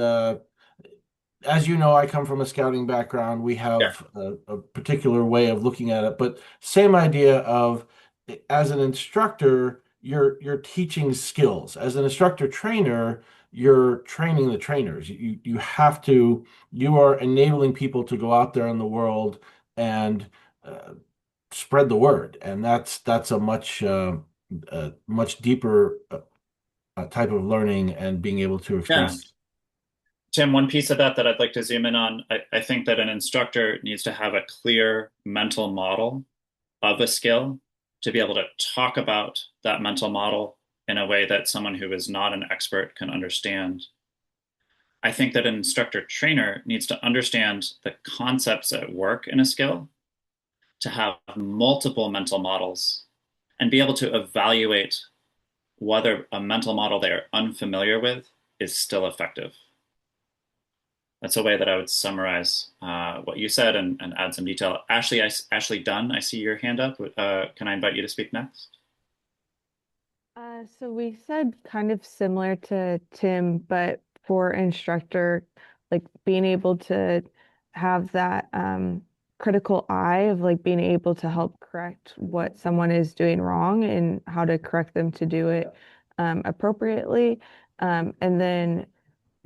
As you know, I come from a scouting background. We have a particular way of looking at it, but same idea of, as an instructor, you're teaching skills. As an instructor trainer, you're training the trainers. You are enabling people to go out there in the world and spread the word, and that's a much deeper type of learning and being able to express. Yeah. Tim, one piece of that I'd like to zoom in on, I think that an instructor needs to have a clear mental model of a skill to be able to talk about that mental model in a way that someone who is not an expert can understand. I think that an instructor trainer needs to understand the concepts at work in a skill, to have multiple mental models, and be able to evaluate whether a mental model they are unfamiliar with is still effective. That's a way that I would summarize what you said and add some detail. Ashley Dunn, I see your hand up. Can I invite you to speak next? So we said kind of similar to Tim, but for instructor, like being able to have that critical eye of like being able to help correct what someone is doing wrong and how to correct them to do it appropriately. And then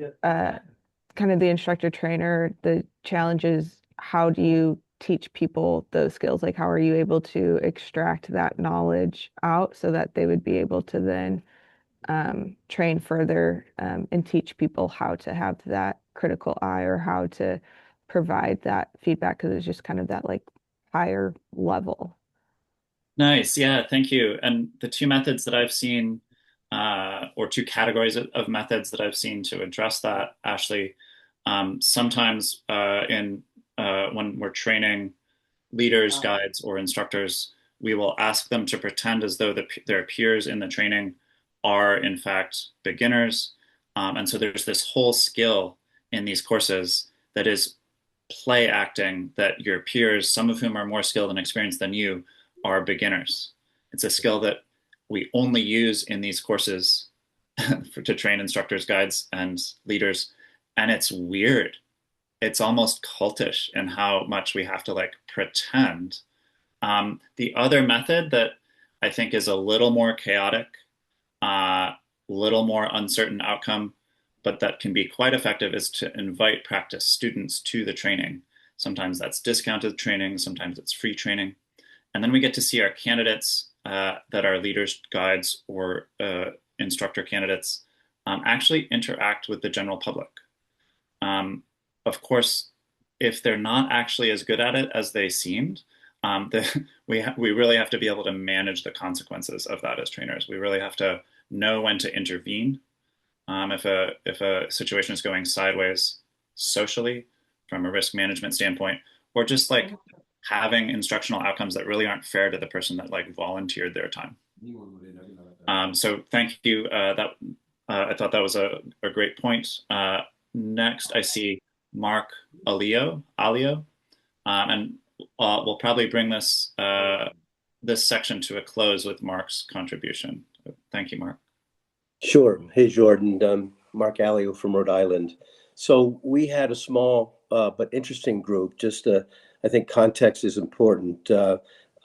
kind of the instructor trainer, the challenge is how do you teach people those skills? Like how are you able to extract that knowledge out so that they would be able to then train further and teach people how to have that critical eye or how to provide that feedback because it's just kind of that like higher level. Nice. Yeah, thank you. And the two methods that I've seen, or two categories of methods that I've seen to address that, Ashley, sometimes when we're training leaders, guides, or instructors, we will ask them to pretend as though their peers in the training are in fact beginners. And so there's this whole skill in these courses that is play acting that your peers, some of whom are more skilled and experienced than you, are beginners. It's a skill that we only use in these courses to train instructors, guides, and leaders. And it's weird. It's almost cultish in how much we have to like pretend. The other method that I think is a little more chaotic, little more uncertain outcome, but that can be quite effective is to invite practice students to the training. Sometimes that's discounted training, sometimes it's free training. And then we get to see our candidates that are leaders, guides, or instructor candidates actually interact with the general public. Of course, if they're not actually as good at it as they seemed, we really have to be able to manage the consequences of that as trainers. We really have to know when to intervene if a situation is going sideways socially from a risk management standpoint, or just like having instructional outcomes that really aren't fair to the person that like volunteered their time. So thank you. I thought that was a great point. Next, I see Mark Alio, and we'll probably bring this section to a close with Mark's contribution. Thank you, Mark. Sure. Hey, Jordan. Mark Alio from Rhode Island. So we had a small but interesting group. Just I think context is important.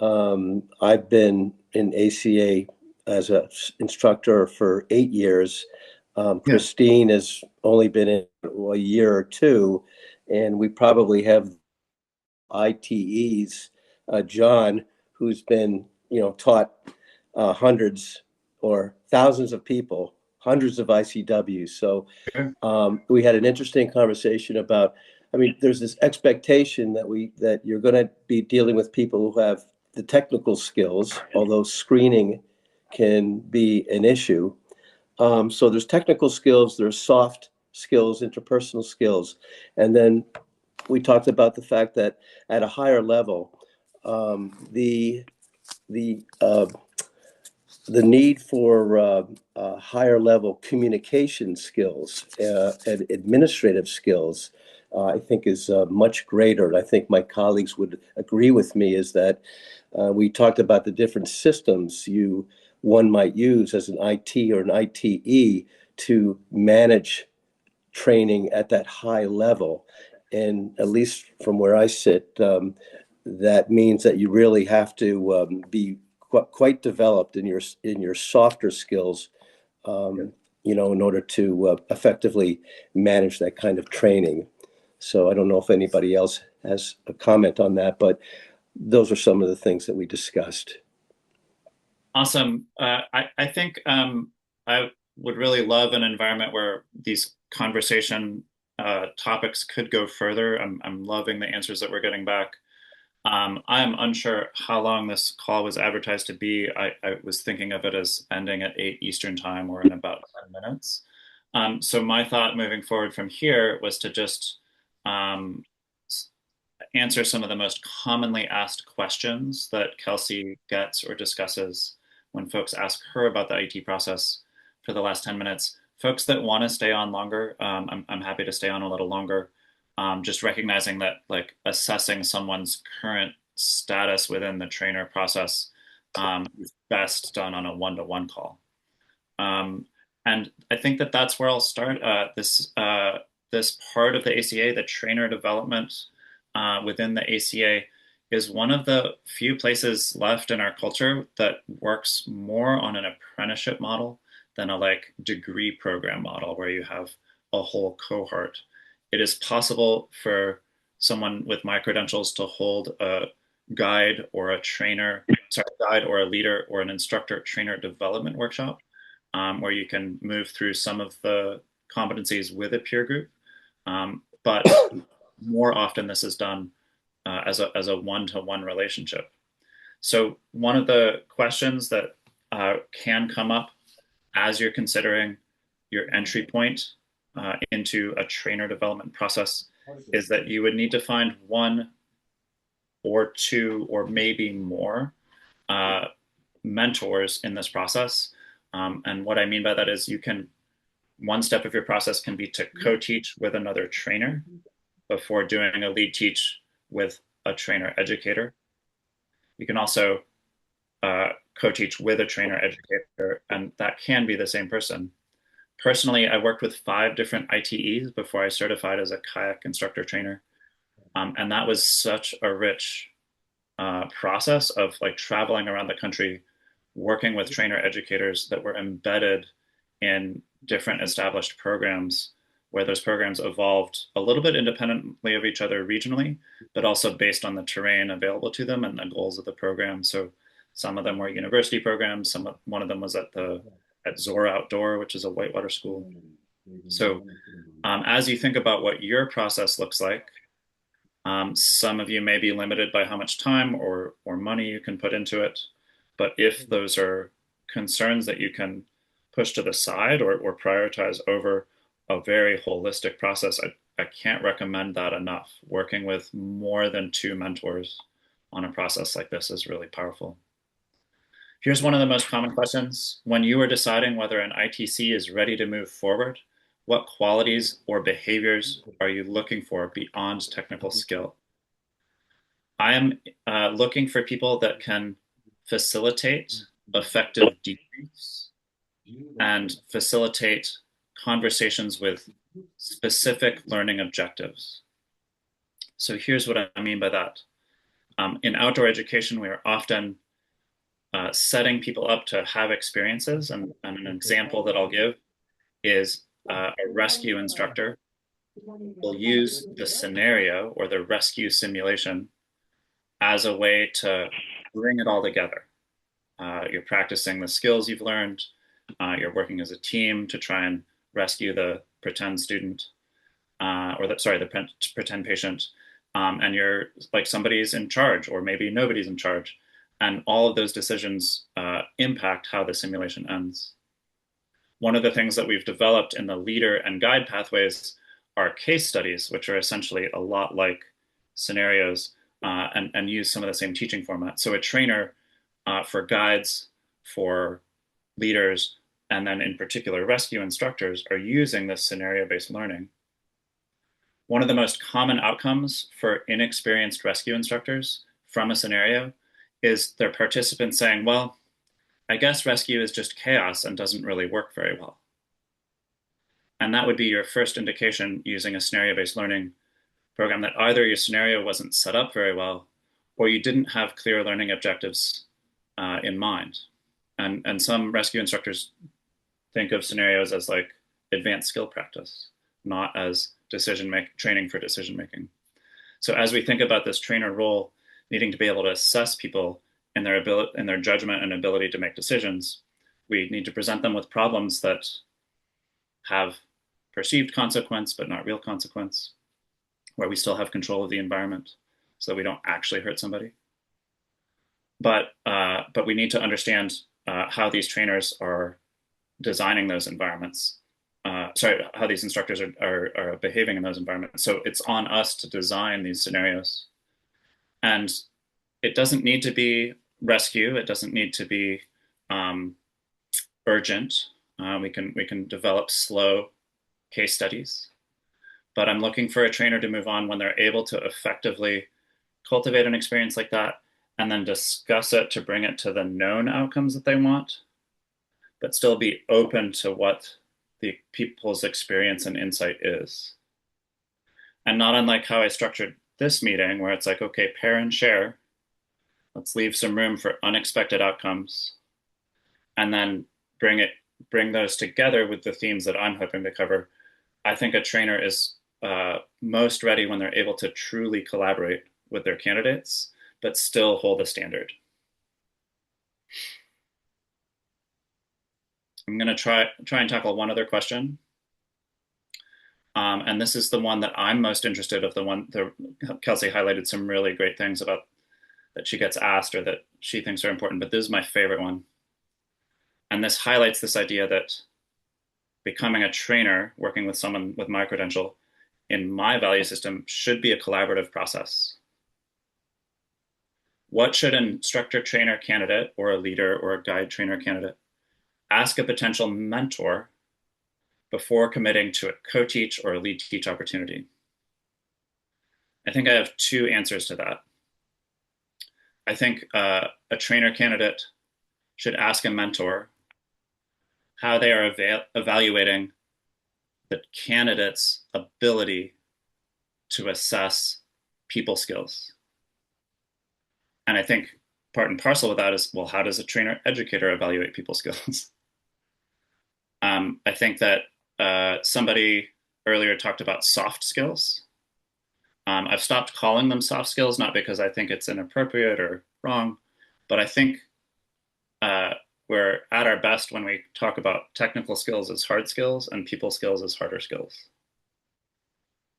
I've been in ACA as an instructor for 8 years. Christine has only been in a year or two, and we probably have ITEs. John, who's been taught hundreds or thousands of people, hundreds of ICWs. So we had an interesting conversation about, there's this expectation that you're going to be dealing with people who have the technical skills, although screening can be an issue. So there's technical skills, there's soft skills, interpersonal skills. And then we talked about the fact that at a higher level, the need for higher level communication skills and administrative skills, I think is much greater. And I think my colleagues would agree with me is that we talked about the different systems one might use as an IT or an ITE to manage training at that high level. And at least from where I sit, that means that you really have to be quite developed in your softer skills, in order to effectively manage that kind of training. So I don't know if anybody else has a comment on that, but those are some of the things that we discussed. Awesome. I think I would really love an environment where these conversation topics could go further. I'm loving the answers that we're getting back. I am unsure how long this call was advertised to be. I was thinking of it as ending at 8 Eastern time or in about 10 minutes. So my thought moving forward from here was to just answer some of the most commonly asked questions that Kelsey gets or discusses when folks ask her about the IT process for the last 10 minutes. Folks that want to stay on longer, I'm happy to stay on a little longer. Just recognizing that like assessing someone's current status within the trainer process is best done on a one-to-one call. And I think that that's where I'll start. This part of the ACA, the trainer development within the ACA, is one of the few places left in our culture that works more on an apprenticeship model than a like degree program model where you have a whole cohort. It is possible for someone with my credentials to hold a guide or a guide or a leader or an instructor trainer development workshop, where you can move through some of the competencies with a peer group. But more often this is done as a one-to-one relationship. So one of the questions that can come up as you're considering your entry point into a trainer development process is that you would need to find one or two or maybe more mentors in this process. And what I mean by that is one step of your process can be to co-teach with another trainer before doing a lead teach with a trainer educator. You can also co-teach with a trainer educator, and that can be the same person. Personally, I worked with 5 different ITEs before I certified as a kayak instructor trainer. And that was such a rich process of like traveling around the country, working with trainer educators that were embedded in different established programs, where those programs evolved a little bit independently of each other regionally, but also based on the terrain available to them and the goals of the program. So some of them were university programs. One of them was at Zora Outdoor, which is a whitewater school. So as you think about what your process looks like, some of you may be limited by how much time or money you can put into it. But if those are concerns that you can push to the side or prioritize over a very holistic process, I can't recommend that enough. Working with more than 2 mentors on a process like this is really powerful. Here's one of the most common questions. When you are deciding whether an ITC is ready to move forward, what qualities or behaviors are you looking for beyond technical skill? I am looking for people that can facilitate effective debriefs and facilitate conversations with specific learning objectives. So here's what I mean by that. In outdoor education, we are often setting people up to have experiences. And an example that I'll give is a rescue instructor will use the scenario or the rescue simulation as a way to bring it all together. You're practicing the skills you've learned. You're working as a team to try and rescue the pretend student, the pretend patient. And you're like somebody's in charge, or maybe nobody's in charge. And all of those decisions impact how the simulation ends. One of the things that we've developed in the leader and guide pathways are case studies, which are essentially a lot like scenarios and use some of the same teaching formats. So a trainer for guides, for leaders, and then in particular rescue instructors are using this scenario-based learning. One of the most common outcomes for inexperienced rescue instructors from a scenario is their participants saying, well, I guess rescue is just chaos and doesn't really work very well. And that would be your first indication using a scenario-based learning program that either your scenario wasn't set up very well, or you didn't have clear learning objectives in mind. And some rescue instructors think of scenarios as like advanced skill practice, not as training for decision making. So as we think about this trainer role, needing to be able to assess people in their judgment and ability to make decisions, we need to present them with problems that have perceived consequence but not real consequence, where we still have control of the environment so that we don't actually hurt somebody. But we need to understand how these trainers are designing those environments. How these instructors are behaving in those environments. So it's on us to design these scenarios. And it doesn't need to be rescue. It doesn't need to be urgent. We can develop slow case studies. But I'm looking for a trainer to move on when they're able to effectively cultivate an experience like that and then discuss it to bring it to the known outcomes that they want, but still be open to what the people's experience and insight is. And not unlike how I structured this meeting, where it's like, okay, pair and share. Let's leave some room for unexpected outcomes and then bring it bring those together with the themes that I'm hoping to cover, I think a trainer is most ready when they're able to truly collaborate with their candidates, but still hold a standard. I'm going to try and tackle one other question. And this is the one that I'm most interested of, the one that Kelsey highlighted some really great things about that she gets asked or that she thinks are important, but this is my favorite one. And this highlights this idea that becoming a trainer, working with someone with my credential in my value system, should be a collaborative process. What should an instructor trainer candidate or a leader or a guide trainer candidate ask a potential mentor before committing to a co-teach or a lead teach opportunity? I think I have two answers to that. I think a trainer candidate should ask a mentor how they are evaluating the candidate's ability to assess people skills. And I think part and parcel with that is, well, how does a trainer educator evaluate people skills? I think that somebody earlier talked about soft skills. I've stopped calling them soft skills, not because I think it's inappropriate or wrong, but I think we're at our best when we talk about technical skills as hard skills and people skills as harder skills.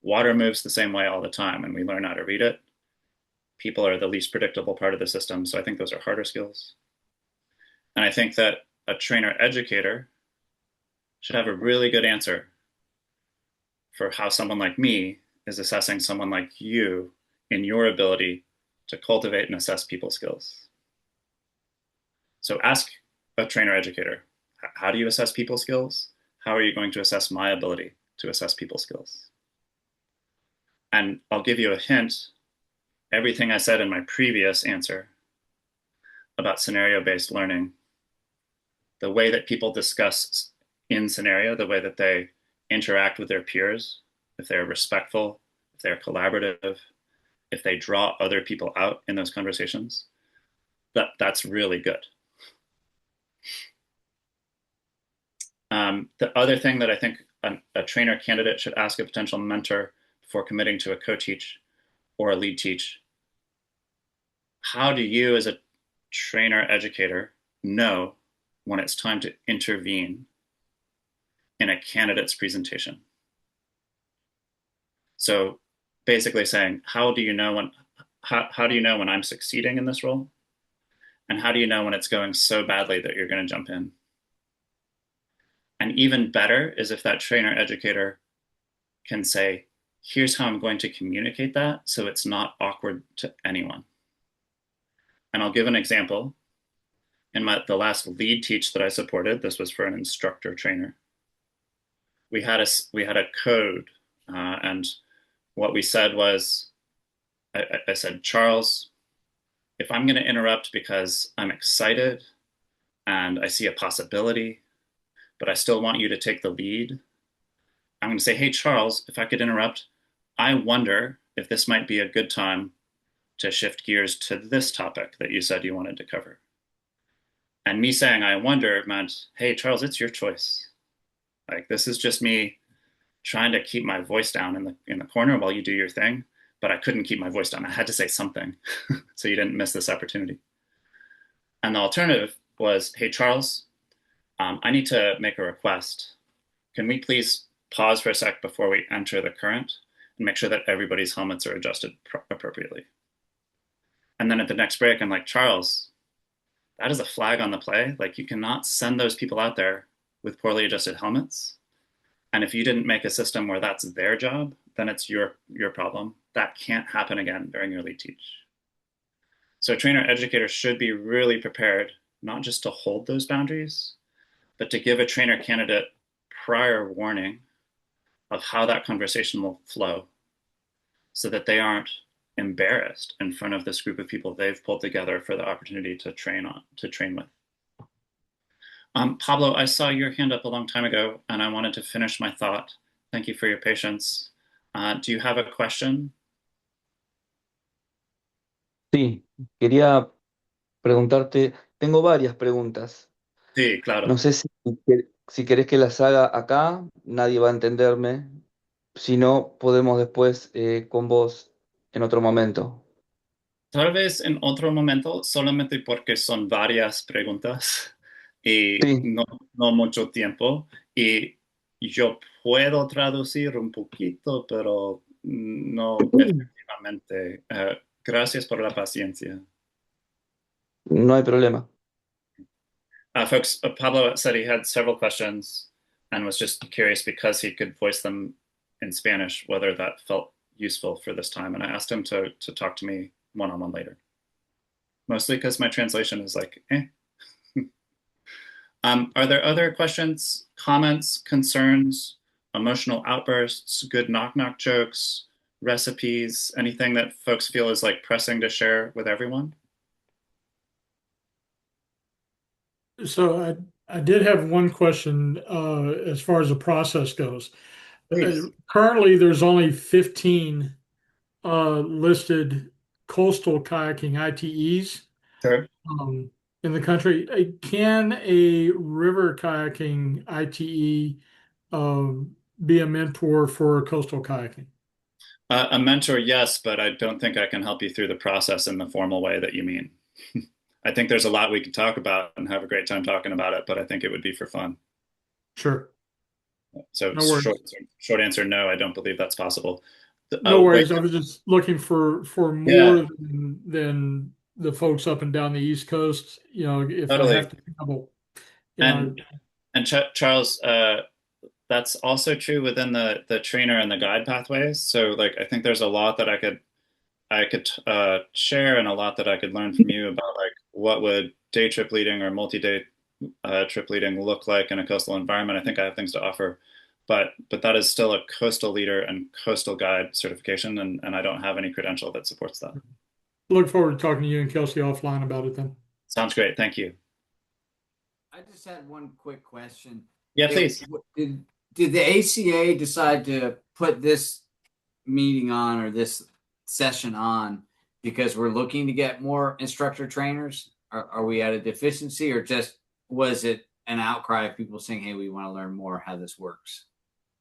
Water moves the same way all the time, and we learn how to read it. People are the least predictable part of the system, so I think those are harder skills. And I think that a trainer educator should have a really good answer for how someone like me is assessing someone like you in your ability to cultivate and assess people skills. So ask a trainer educator, how do you assess people skills? How are you going to assess my ability to assess people skills? And I'll give you a hint. Everything I said in my previous answer about scenario-based learning, the way that people discuss in scenario, the way that they interact with their peers, if they're respectful, if they're collaborative, if they draw other people out in those conversations, that's really good. The other thing that I think a trainer candidate should ask a potential mentor before committing to a co-teach or a lead teach, how do you as a trainer educator know when it's time to intervene in a candidate's presentation? So basically saying, how do you know when I'm succeeding in this role? And how do you know when it's going so badly that you're going to jump in? And even better is if that trainer educator can say, here's how I'm going to communicate that so it's not awkward to anyone. And I'll give an example. In the last lead teach that I supported, this was for an instructor trainer. We had a code, and what we said was, I said, Charles, if I'm going to interrupt because I'm excited and I see a possibility, but I still want you to take the lead, I'm going to say, hey, Charles, if I could interrupt, I wonder if this might be a good time to shift gears to this topic that you said you wanted to cover. And me saying, I wonder, meant, hey, Charles, it's your choice. Like, this is just me trying to keep my voice down in the corner while you do your thing, but I couldn't keep my voice down. I had to say something so you didn't miss this opportunity. And the alternative was, hey, Charles, I need to make a request. Can we please pause for a sec before we enter the current and make sure that everybody's helmets are adjusted appropriately? And then at the next break, I'm like, Charles, that is a flag on the play. Like, you cannot send those people out there with poorly adjusted helmets. And if you didn't make a system where that's their job, then it's your problem. That can't happen again during your lead teach. So a trainer educator should be really prepared, not just to hold those boundaries, but to give a trainer candidate prior warning of how that conversation will flow so that they aren't embarrassed in front of this group of people they've pulled together for the opportunity to train with. Pablo, I saw your hand up a long time ago, and I wanted to finish my thought. Thank you for your patience. Do you have a question? Sí, quería preguntarte, tengo varias preguntas. Sí, claro. No sé si Si querés que las haga acá, nadie va a entenderme. Si no, podemos después con vos en otro momento. Tal vez en otro momento, solamente porque son varias preguntas y Sí. no mucho tiempo. Y yo puedo traducir un poquito, pero no efectivamente. Gracias por la paciencia. No hay problema. Folks, Pablo said he had several questions and was just curious because he could voice them in Spanish, whether that felt useful for this time. And I asked him to talk to me one-on-one later. Mostly because my translation is like, eh. Are there other questions, comments, concerns, emotional outbursts, good knock-knock jokes, recipes, anything that folks feel is like pressing to share with everyone? So I did have one question as far as the process goes. Currently, there's only 15 listed coastal kayaking ITEs Sure. In the country. Can a river kayaking ITE be a mentor for coastal kayaking? A mentor, yes, but I don't think I can help you through the process in the formal way that you mean. I think there's a lot we could talk about and have a great time talking about it, but I think it would be for fun. Sure. So No worries. short answer, no, I don't believe that's possible. No worries. I was just looking for more than the folks up and down the East Coast. You know, if Totally. I have to travel, you know. And Charles, that's also true within the trainer and the guide pathways. So like, I think there's a lot that I could share and a lot that I could learn from you about like what would day trip leading or multi-day trip leading look like in a coastal environment. I think I have things to offer, but that is still a coastal leader and coastal guide certification, and I don't have any credential that supports that. Look forward to talking to you and Kelsey offline about it then. Sounds great. Thank you. I just had one quick question. Yeah, please. Did the ACA decide to put this meeting on or this session on because we're looking to get more instructor trainers? Are we at a deficiency, or just was it an outcry of people saying, hey, we want to learn more how this works?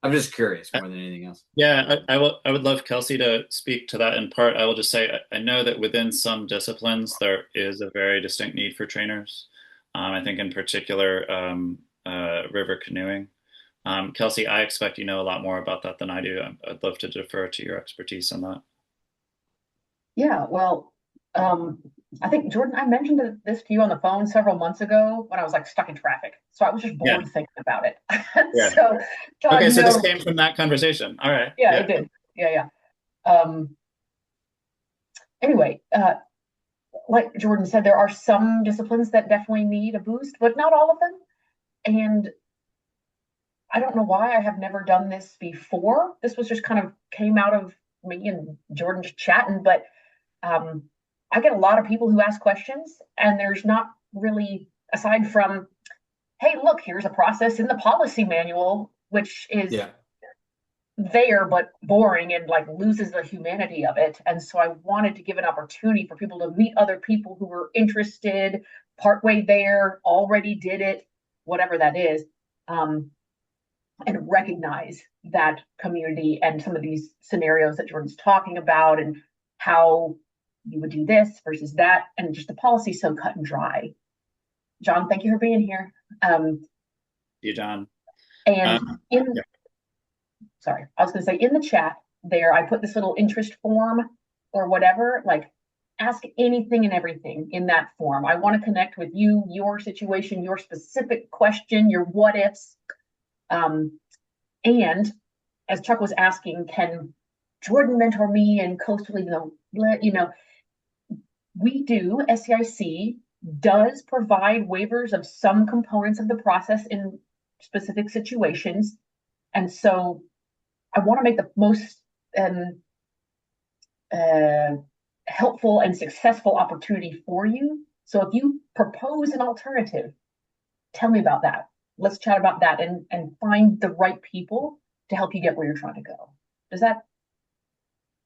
I'm just curious more than anything else. Yeah, I would love Kelsey to speak to that in part. I will just say I know that within some disciplines there is a very distinct need for trainers. I think in particular river canoeing. Kelsey, I expect you know a lot more about that than I do. I'd love to defer to your expertise on that. Yeah, well, I think Jordan, I mentioned this to you on the phone several months ago when I was like stuck in traffic. So I was just bored thinking about it. Yeah. So John, okay, so this came from that conversation. All right. Yeah, it did. Yeah. Anyway, like Jordan said, there are some disciplines that definitely need a boost, but not all of them. And I don't know why I have never done this before. This was just kind of came out of me and Jordan just chatting, but I get a lot of people who ask questions, and there's not really, aside from, hey, look, here's a process in the policy manual, which is there but boring and like loses the humanity of it. And so I wanted to give an opportunity for people to meet other people who were interested, partway there, already did it, whatever that is, and recognize that community and some of these scenarios that Jordan's talking about and how you would do this versus that, and just the policy so cut and dry. John, thank you for being here. You, John. And sorry, I was going to say in the chat there, I put this little interest form or whatever, like ask anything and everything in that form. I want to connect with you, your situation, your specific question, your what ifs. And as Chuck was asking, can Jordan mentor me and coastal, we do, SCIC does provide waivers of some components of the process in specific situations. And so I want to make the most helpful and successful opportunity for you. So if you propose an alternative, tell me about that. Let's chat about that and find the right people to help you get where you're trying to go.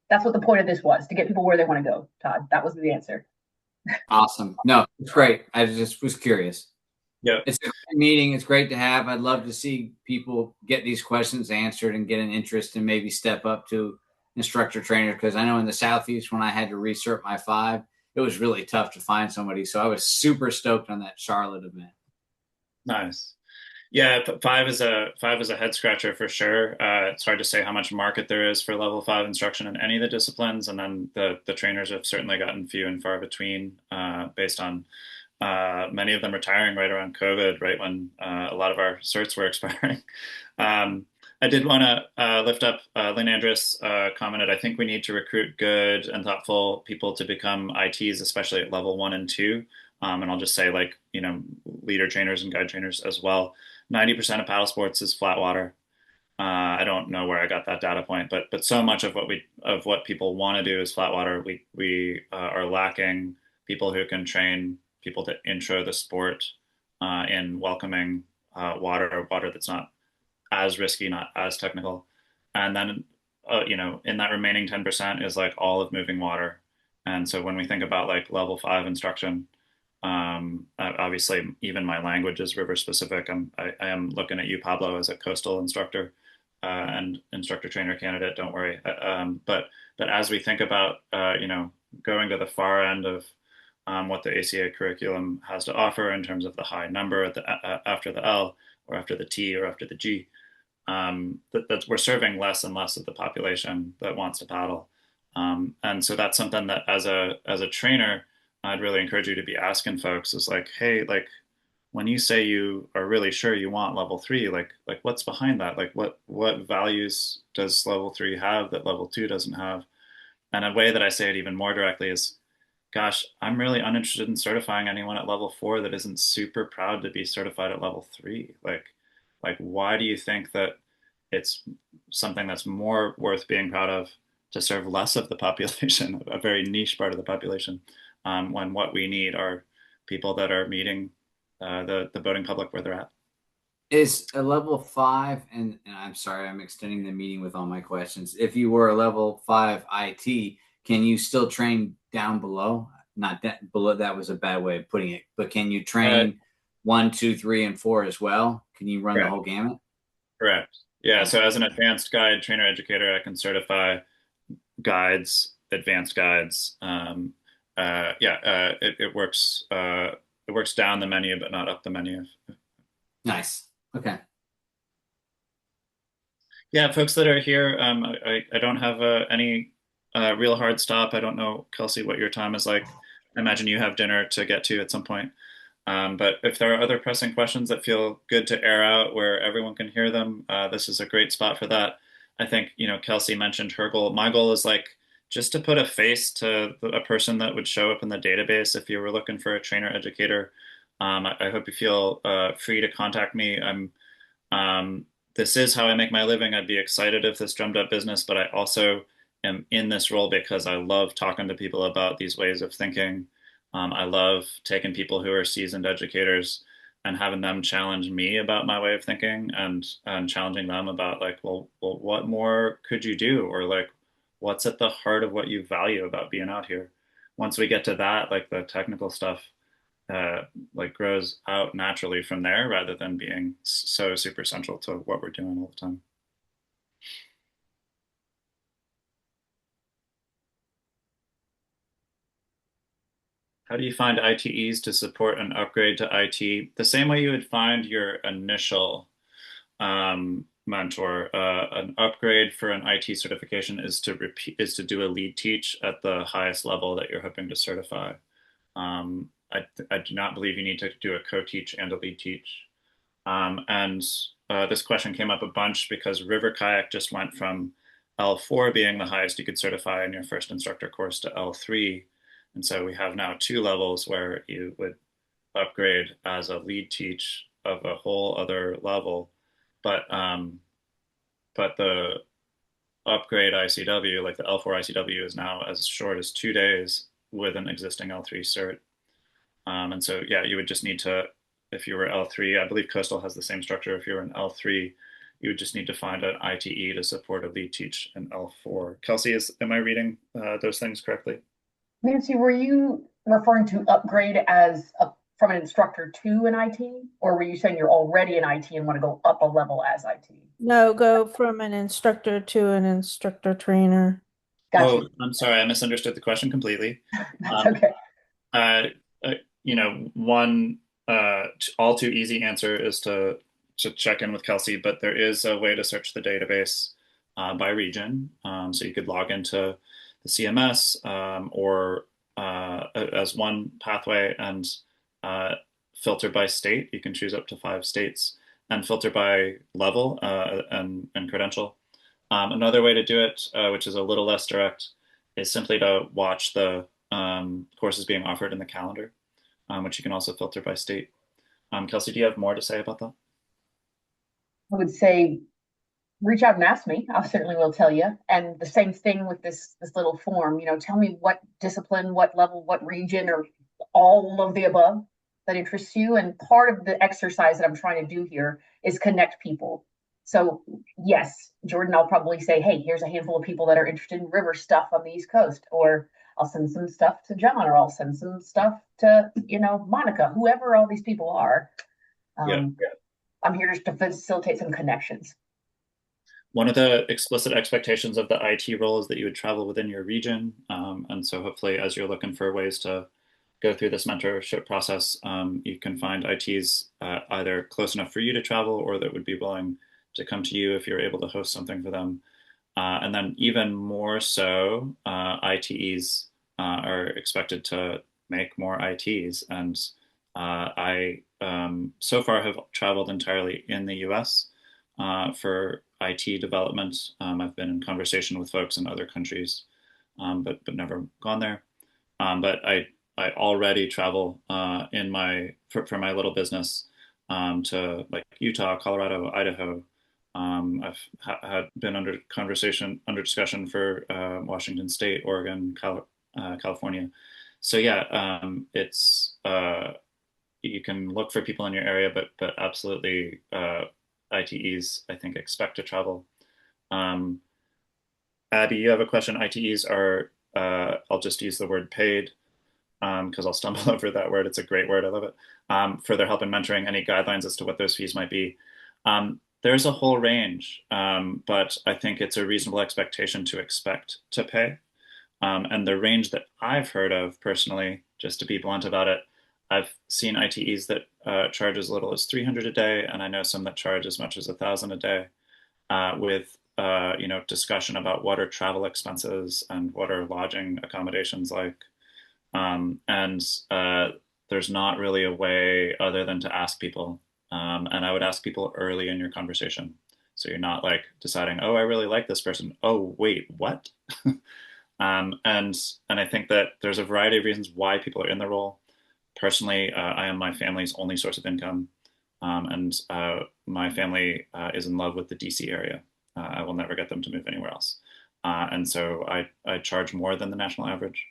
That's what the point of this was, to get people where they want to go, Todd. That was the answer. Awesome. No, it's great. I just was curious. Yeah. It's a great meeting. It's great to have. I'd love to see people get these questions answered and get an interest and maybe step up to instructor trainer. Because I know in the Southeast, when I had to recert my 5, it was really tough to find somebody. So I was super stoked on that Charlotte event. Nice. Yeah, 5 is a head scratcher for sure. It's hard to say how much market there is for level 5 instruction in any of the disciplines, and then the trainers have certainly gotten few and far between, based on many of them retiring right around COVID, right when a lot of our certs were expiring. I did want to lift up Lynn Andrus commented, I think we need to recruit good and thoughtful people to become ITs, especially at level 1 and 2. And I'll just say, like, leader trainers and guide trainers as well. 90% of paddle sports is flat water. I don't know where I got that data point, but so much of what people want to do is flat water. We are lacking people who can train people to intro the sport in welcoming water that's not as risky, not as technical. And then, in that remaining 10% is like all of moving water. And so when we think about like level 5 instruction, obviously even my language is river specific. I am looking at you, Pablo, as a coastal instructor and instructor trainer candidate. Don't worry. But as we think about, going to the far end of what the ACA curriculum has to offer in terms of the high number at after the L or after the T or after the G, that we're serving less and less of the population that wants to paddle. And so that's something that as a trainer, I'd really encourage you to be asking folks is like, hey, like when you say you are really sure you want level 3, like what's behind that? Like what values does level 3 have that level 2 doesn't have? And a way that I say it even more directly is, gosh, I'm really uninterested in certifying anyone at level 4 that isn't super proud to be certified at level 3. Like why do you think that it's something that's more worth being proud of to serve less of the population, a very niche part of the population, when what we need are people that are meeting the boating public where they're at? Is a level 5, and I'm sorry, I'm extending the meeting with all my questions. If you were a level 5 IT, can you still train down below? Not that below, that was a bad way of putting it, but can you train 1, 2, 3, and 4 as well? Can you run the whole gamut? Correct. Yeah. So as an advanced guide trainer educator, I can certify guides, advanced guides. It works. It works down the menu, but not up the menu. Nice. Okay. Yeah, folks that are here, I don't have any real hard stop. I don't know, Kelsey, what your time is like. I imagine you have dinner to get to at some point. But if there are other pressing questions that feel good to air out where everyone can hear them, this is a great spot for that. I think, Kelsey mentioned her goal. My goal is like just to put a face to a person that would show up in the database if you were looking for a trainer educator. I hope you feel free to contact me. This is how I make my living. I'd be excited if this drummed up business, but I also am in this role because I love talking to people about these ways of thinking. I love taking people who are seasoned educators and having them challenge me about my way of thinking and challenging them about like, well, what more could you do? Or like, what's at the heart of what you value about being out here? Once we get to that, like the technical stuff, like grows out naturally from there rather than being so super central to what we're doing all the time. How do you find ITEs to support an upgrade to IT? The same way you would find your initial mentor. An upgrade for an IT certification is to do a lead teach at the highest level that you're hoping to certify. I do not believe you need to do a co-teach and a lead teach. This question came up a bunch because river kayak just went from L4 being the highest you could certify in your first instructor course to L3. And so we have now 2 levels where you would upgrade as a lead teach of a whole other level. But the upgrade ICW, like the L4 ICW, is now as short as 2 days with an existing L3 cert. And so, yeah, you would just need to, if you were L3, I believe Coastal has the same structure. If you were an L3, you would just need to find an ITE to support a lead teach in L4. Kelsey, am I reading those things correctly? Nancy, were you referring to upgrade as from an instructor to an IT, or were you saying you're already an IT and want to go up a level as IT? No, go from an instructor to an instructor trainer. Gotcha. Oh, I'm sorry, I misunderstood the question completely. That's okay. One all too easy answer is to check in with Kelsey, but there is a way to search the database by region. So you could log into the CMS or as one pathway and filter by state. You can choose up to 5 states and filter by level and credential. Another way to do it, which is a little less direct, is simply to watch the courses being offered in the calendar, which you can also filter by state. Kelsey, do you have more to say about that? I would say reach out and ask me. I certainly will tell you. And the same thing with this little form. Tell me what discipline, what level, what region, or all of the above that interests you. And part of the exercise that I'm trying to do here is connect people. So yes, Jordan, I'll probably say, hey, here's a handful of people that are interested in river stuff on the East Coast, or I'll send some stuff to John, or I'll send some stuff to, Monica, whoever all these people are. I'm here just to facilitate some connections. One of the explicit expectations of the IT role is that you would travel within your region. And so hopefully as you're looking for ways to go through this mentorship process, you can find ITs either close enough for you to travel or that would be willing to come to you if you're able to host something for them. And then even more so, ITEs are expected to make more ITs. And I so far have traveled entirely in the US for IT development. I've been in conversation with folks in other countries, but never gone there. But I already travel for my little business to like Utah, Colorado, Idaho. I've had been under discussion for Washington State, Oregon, California. So yeah, it's you can look for people in your area, but absolutely ITEs I think expect to travel. Abby, you have a question. ITEs are I'll just use the word paid because I'll stumble over that word. It's a great word. I love it. For their help in mentoring. Any guidelines as to what those fees might be? There's a whole range, but I think it's a reasonable expectation to expect to pay. And the range that I've heard of personally, just to be blunt about it, I've seen ITEs that charge as little as $300 a day, and I know some that charge as much as $1,000 a day, with discussion about what are travel expenses and what are lodging accommodations like. And there's not really a way other than to ask people. And I would ask people early in your conversation. So you're not like deciding, oh, I really like this person. Oh, wait, what? And I think that there's a variety of reasons why people are in the role. Personally, I am my family's only source of income. And my family is in love with the DC area. I will never get them to move anywhere else. And so I charge more than the national average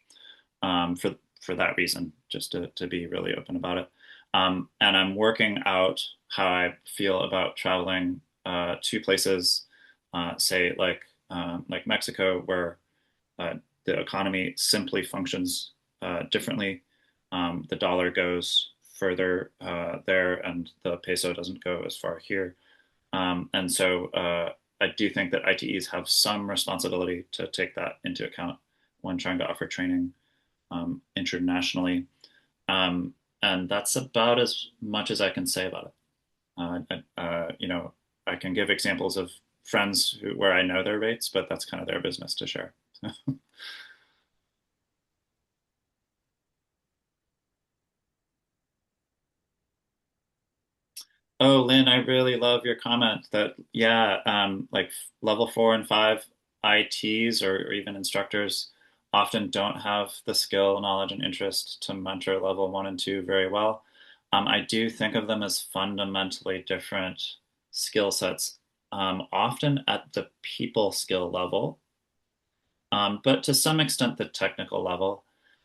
for that reason, just to be really open about it. And I'm working out how I feel about traveling to places, say like Mexico, where the economy simply functions differently. The dollar goes further there, and the peso doesn't go as far here. And so I do think that ITEs have some responsibility to take that into account when trying to offer training internationally. And that's about as much as I can say about it. I can give examples of friends where I know their rates, but that's kind of their business to share. Oh, Lynn, I really love your comment that, yeah, like level 4 and 5 ITs or even instructors often don't have the skill, knowledge, and interest to mentor level 1 and 2 very well. I do think of them as fundamentally different skill sets, often at the people skill level, but to some extent the technical level.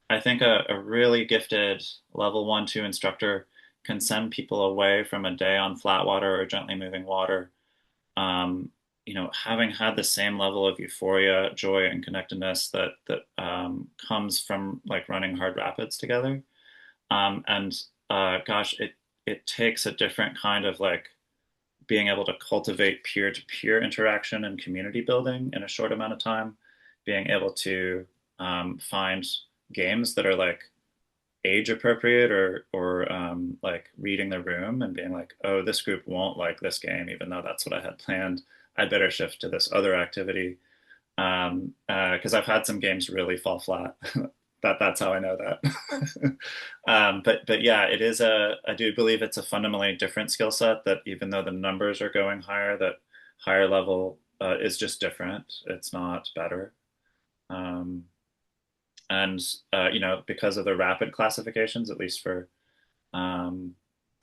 I think a really gifted level 1, 2 instructor can send people away from a day on flat water or gently moving water, having had the same level of euphoria, joy, and connectedness that comes from like running hard rapids together. And gosh, it takes a different kind of like being able to cultivate peer-to-peer interaction and community building in a short amount of time, being able to find games that are like age appropriate or like reading the room and being like, oh, this group won't like this game, even though that's what I had planned. I'd better shift to this other activity. Because I've had some games really fall flat. That's how I know that. But yeah, it is I do believe it's a fundamentally different skill set that even though the numbers are going higher, that higher level is just different. It's not better. And you know, because of the rapid classifications, at least for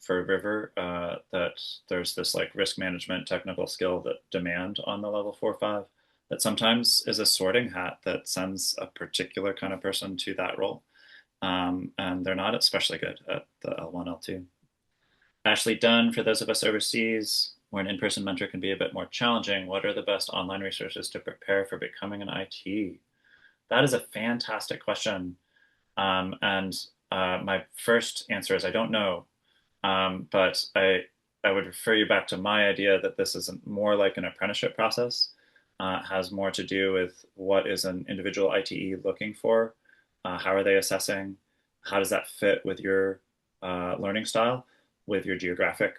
River, that there's this like risk management technical skill that demand on the level 4-5 that sometimes is a sorting hat that sends a particular kind of person to that role. And they're not especially good at the L1, L2. Ashley Dunn, for those of us overseas, where an in-person mentor can be a bit more challenging, what are the best online resources to prepare for becoming an IT? That is a fantastic question. And my first answer is I don't know. But I would refer you back to my idea that this is more like an apprenticeship process. Has more to do with what is an individual ITE looking for, how are they assessing, how does that fit with your learning style, with your geographic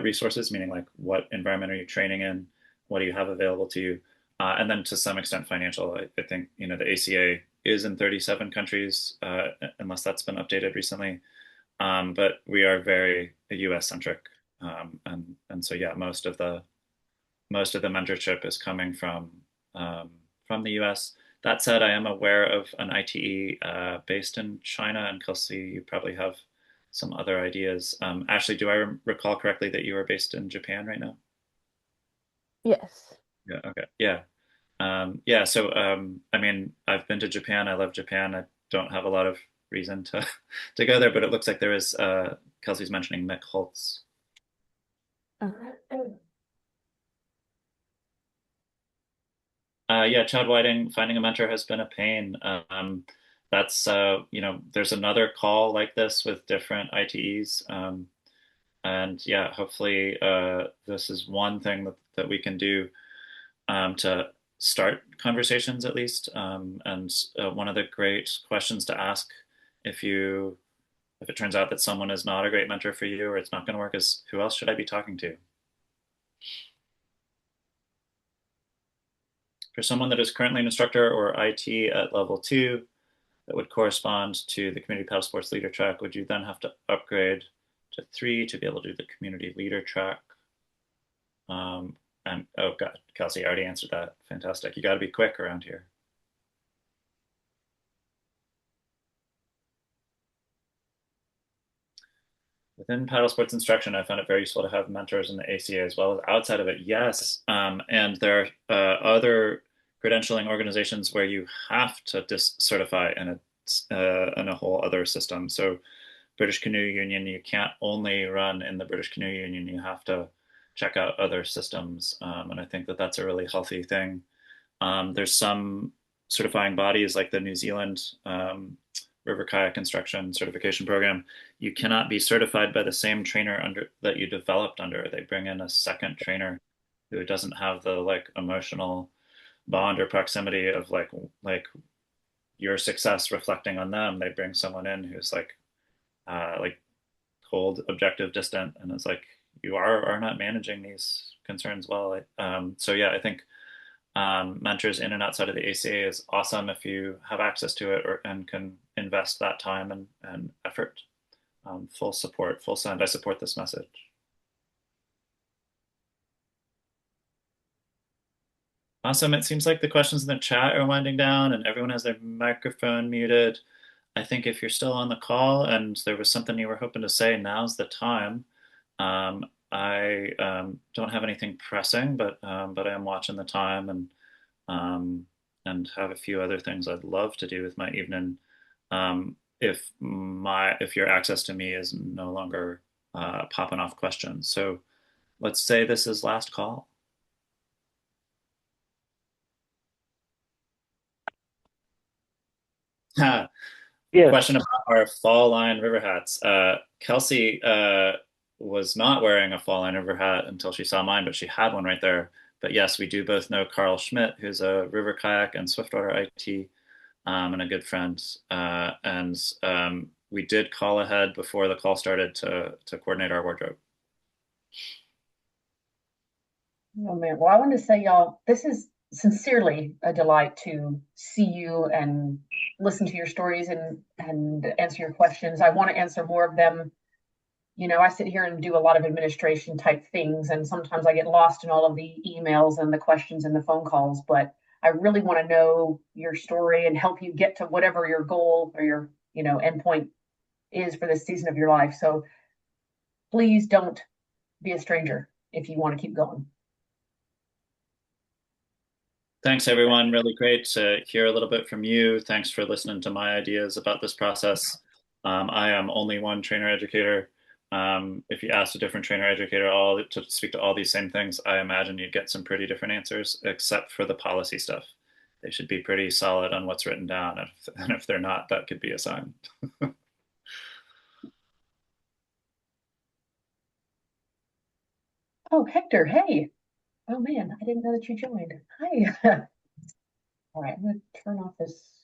resources, meaning like what environment are you training in, what do you have available to you, and then to some extent financial. I think, you know, the ACA is in 37 countries, unless that's been updated recently. But we are very US centric. And so, yeah, most of the mentorship is coming from the US. That said, I am aware of an ITE based in China, and Kelsey, you probably have some other ideas. Ashley, do I recall correctly that you are based in Japan right now? Yes. Yeah, okay. Yeah. Yeah, so I mean, I've been to Japan. I love Japan. I don't have a lot of reason to go there, but it looks like there is Kelsey's mentioning Mick Holtz. Yeah, Chad Whiting, finding a mentor has been a pain. That's you know, there's another call like this with different ITEs. And yeah, hopefully this is one thing that we can do to start conversations at least. And one of the great questions to ask if it turns out that someone is not a great mentor for you or it's not going to work is, who else should I be talking to? For someone that is currently an instructor or IT at level 2 that would correspond to the community paddle sports leader track, would you then have to upgrade to 3 to be able to do the community leader track? And oh God, Kelsey, I already answered that. Fantastic. You got to be quick around here. Within paddle sports instruction, I found it very useful to have mentors in the ACA as well as outside of it. Yes. And there are other credentialing organizations where you have to certify in a whole other system. So British Canoe Union, you can't only run in the British Canoe Union, you have to check out other systems. And I think that that's a really healthy thing. There's some certifying bodies like the New Zealand River Kayak Instruction Certification Program. You cannot be certified by the same trainer that you developed under. They bring in a second trainer who doesn't have the like emotional bond or proximity of like your success reflecting on them. They bring someone in who's like cold, objective, distant, and it's like, you are not managing these concerns well. So yeah, I think mentors in and outside of the ACA is awesome if you have access to it and can invest that time and effort. Full support, full send. I support this message. Awesome. It seems like the questions in the chat are winding down and everyone has their microphone muted. I think if you're still on the call and there was something you were hoping to say, now's the time. I don't have anything pressing, but I am watching the time and have a few other things I'd love to do with my evening. If your access to me is no longer popping off questions. So let's say this is last call. Yes. Question about our fall line river hats. Kelsey was not wearing a fall line river hat until she saw mine, but she had one right there. But yes, we do both know Carl Schmidt, who's a river kayak and Swiftwater IT, and a good friend. We did call ahead before the call started to coordinate our wardrobe. Oh man, well, I want to say, y'all, this is sincerely a delight to see you and listen to your stories and answer your questions. I want to answer more of them. You know, I sit here and do a lot of administration type things, and sometimes I get lost in all of the emails and the questions and the phone calls, but I really want to know your story and help you get to whatever your goal or your, endpoint is for this season of your life. So please don't be a stranger if you want to keep going. Thanks, everyone. Really great to hear a little bit from you. Thanks for listening to my ideas about this process. I am only one trainer educator. If you asked a different trainer educator to speak to all these same things, I imagine you'd get some pretty different answers, except for the policy stuff. They should be pretty solid on what's written down. And if they're not, that could be a sign. Oh, Hector, hey. Oh man, I didn't know that you joined. Hi. All right, I'm gonna turn off this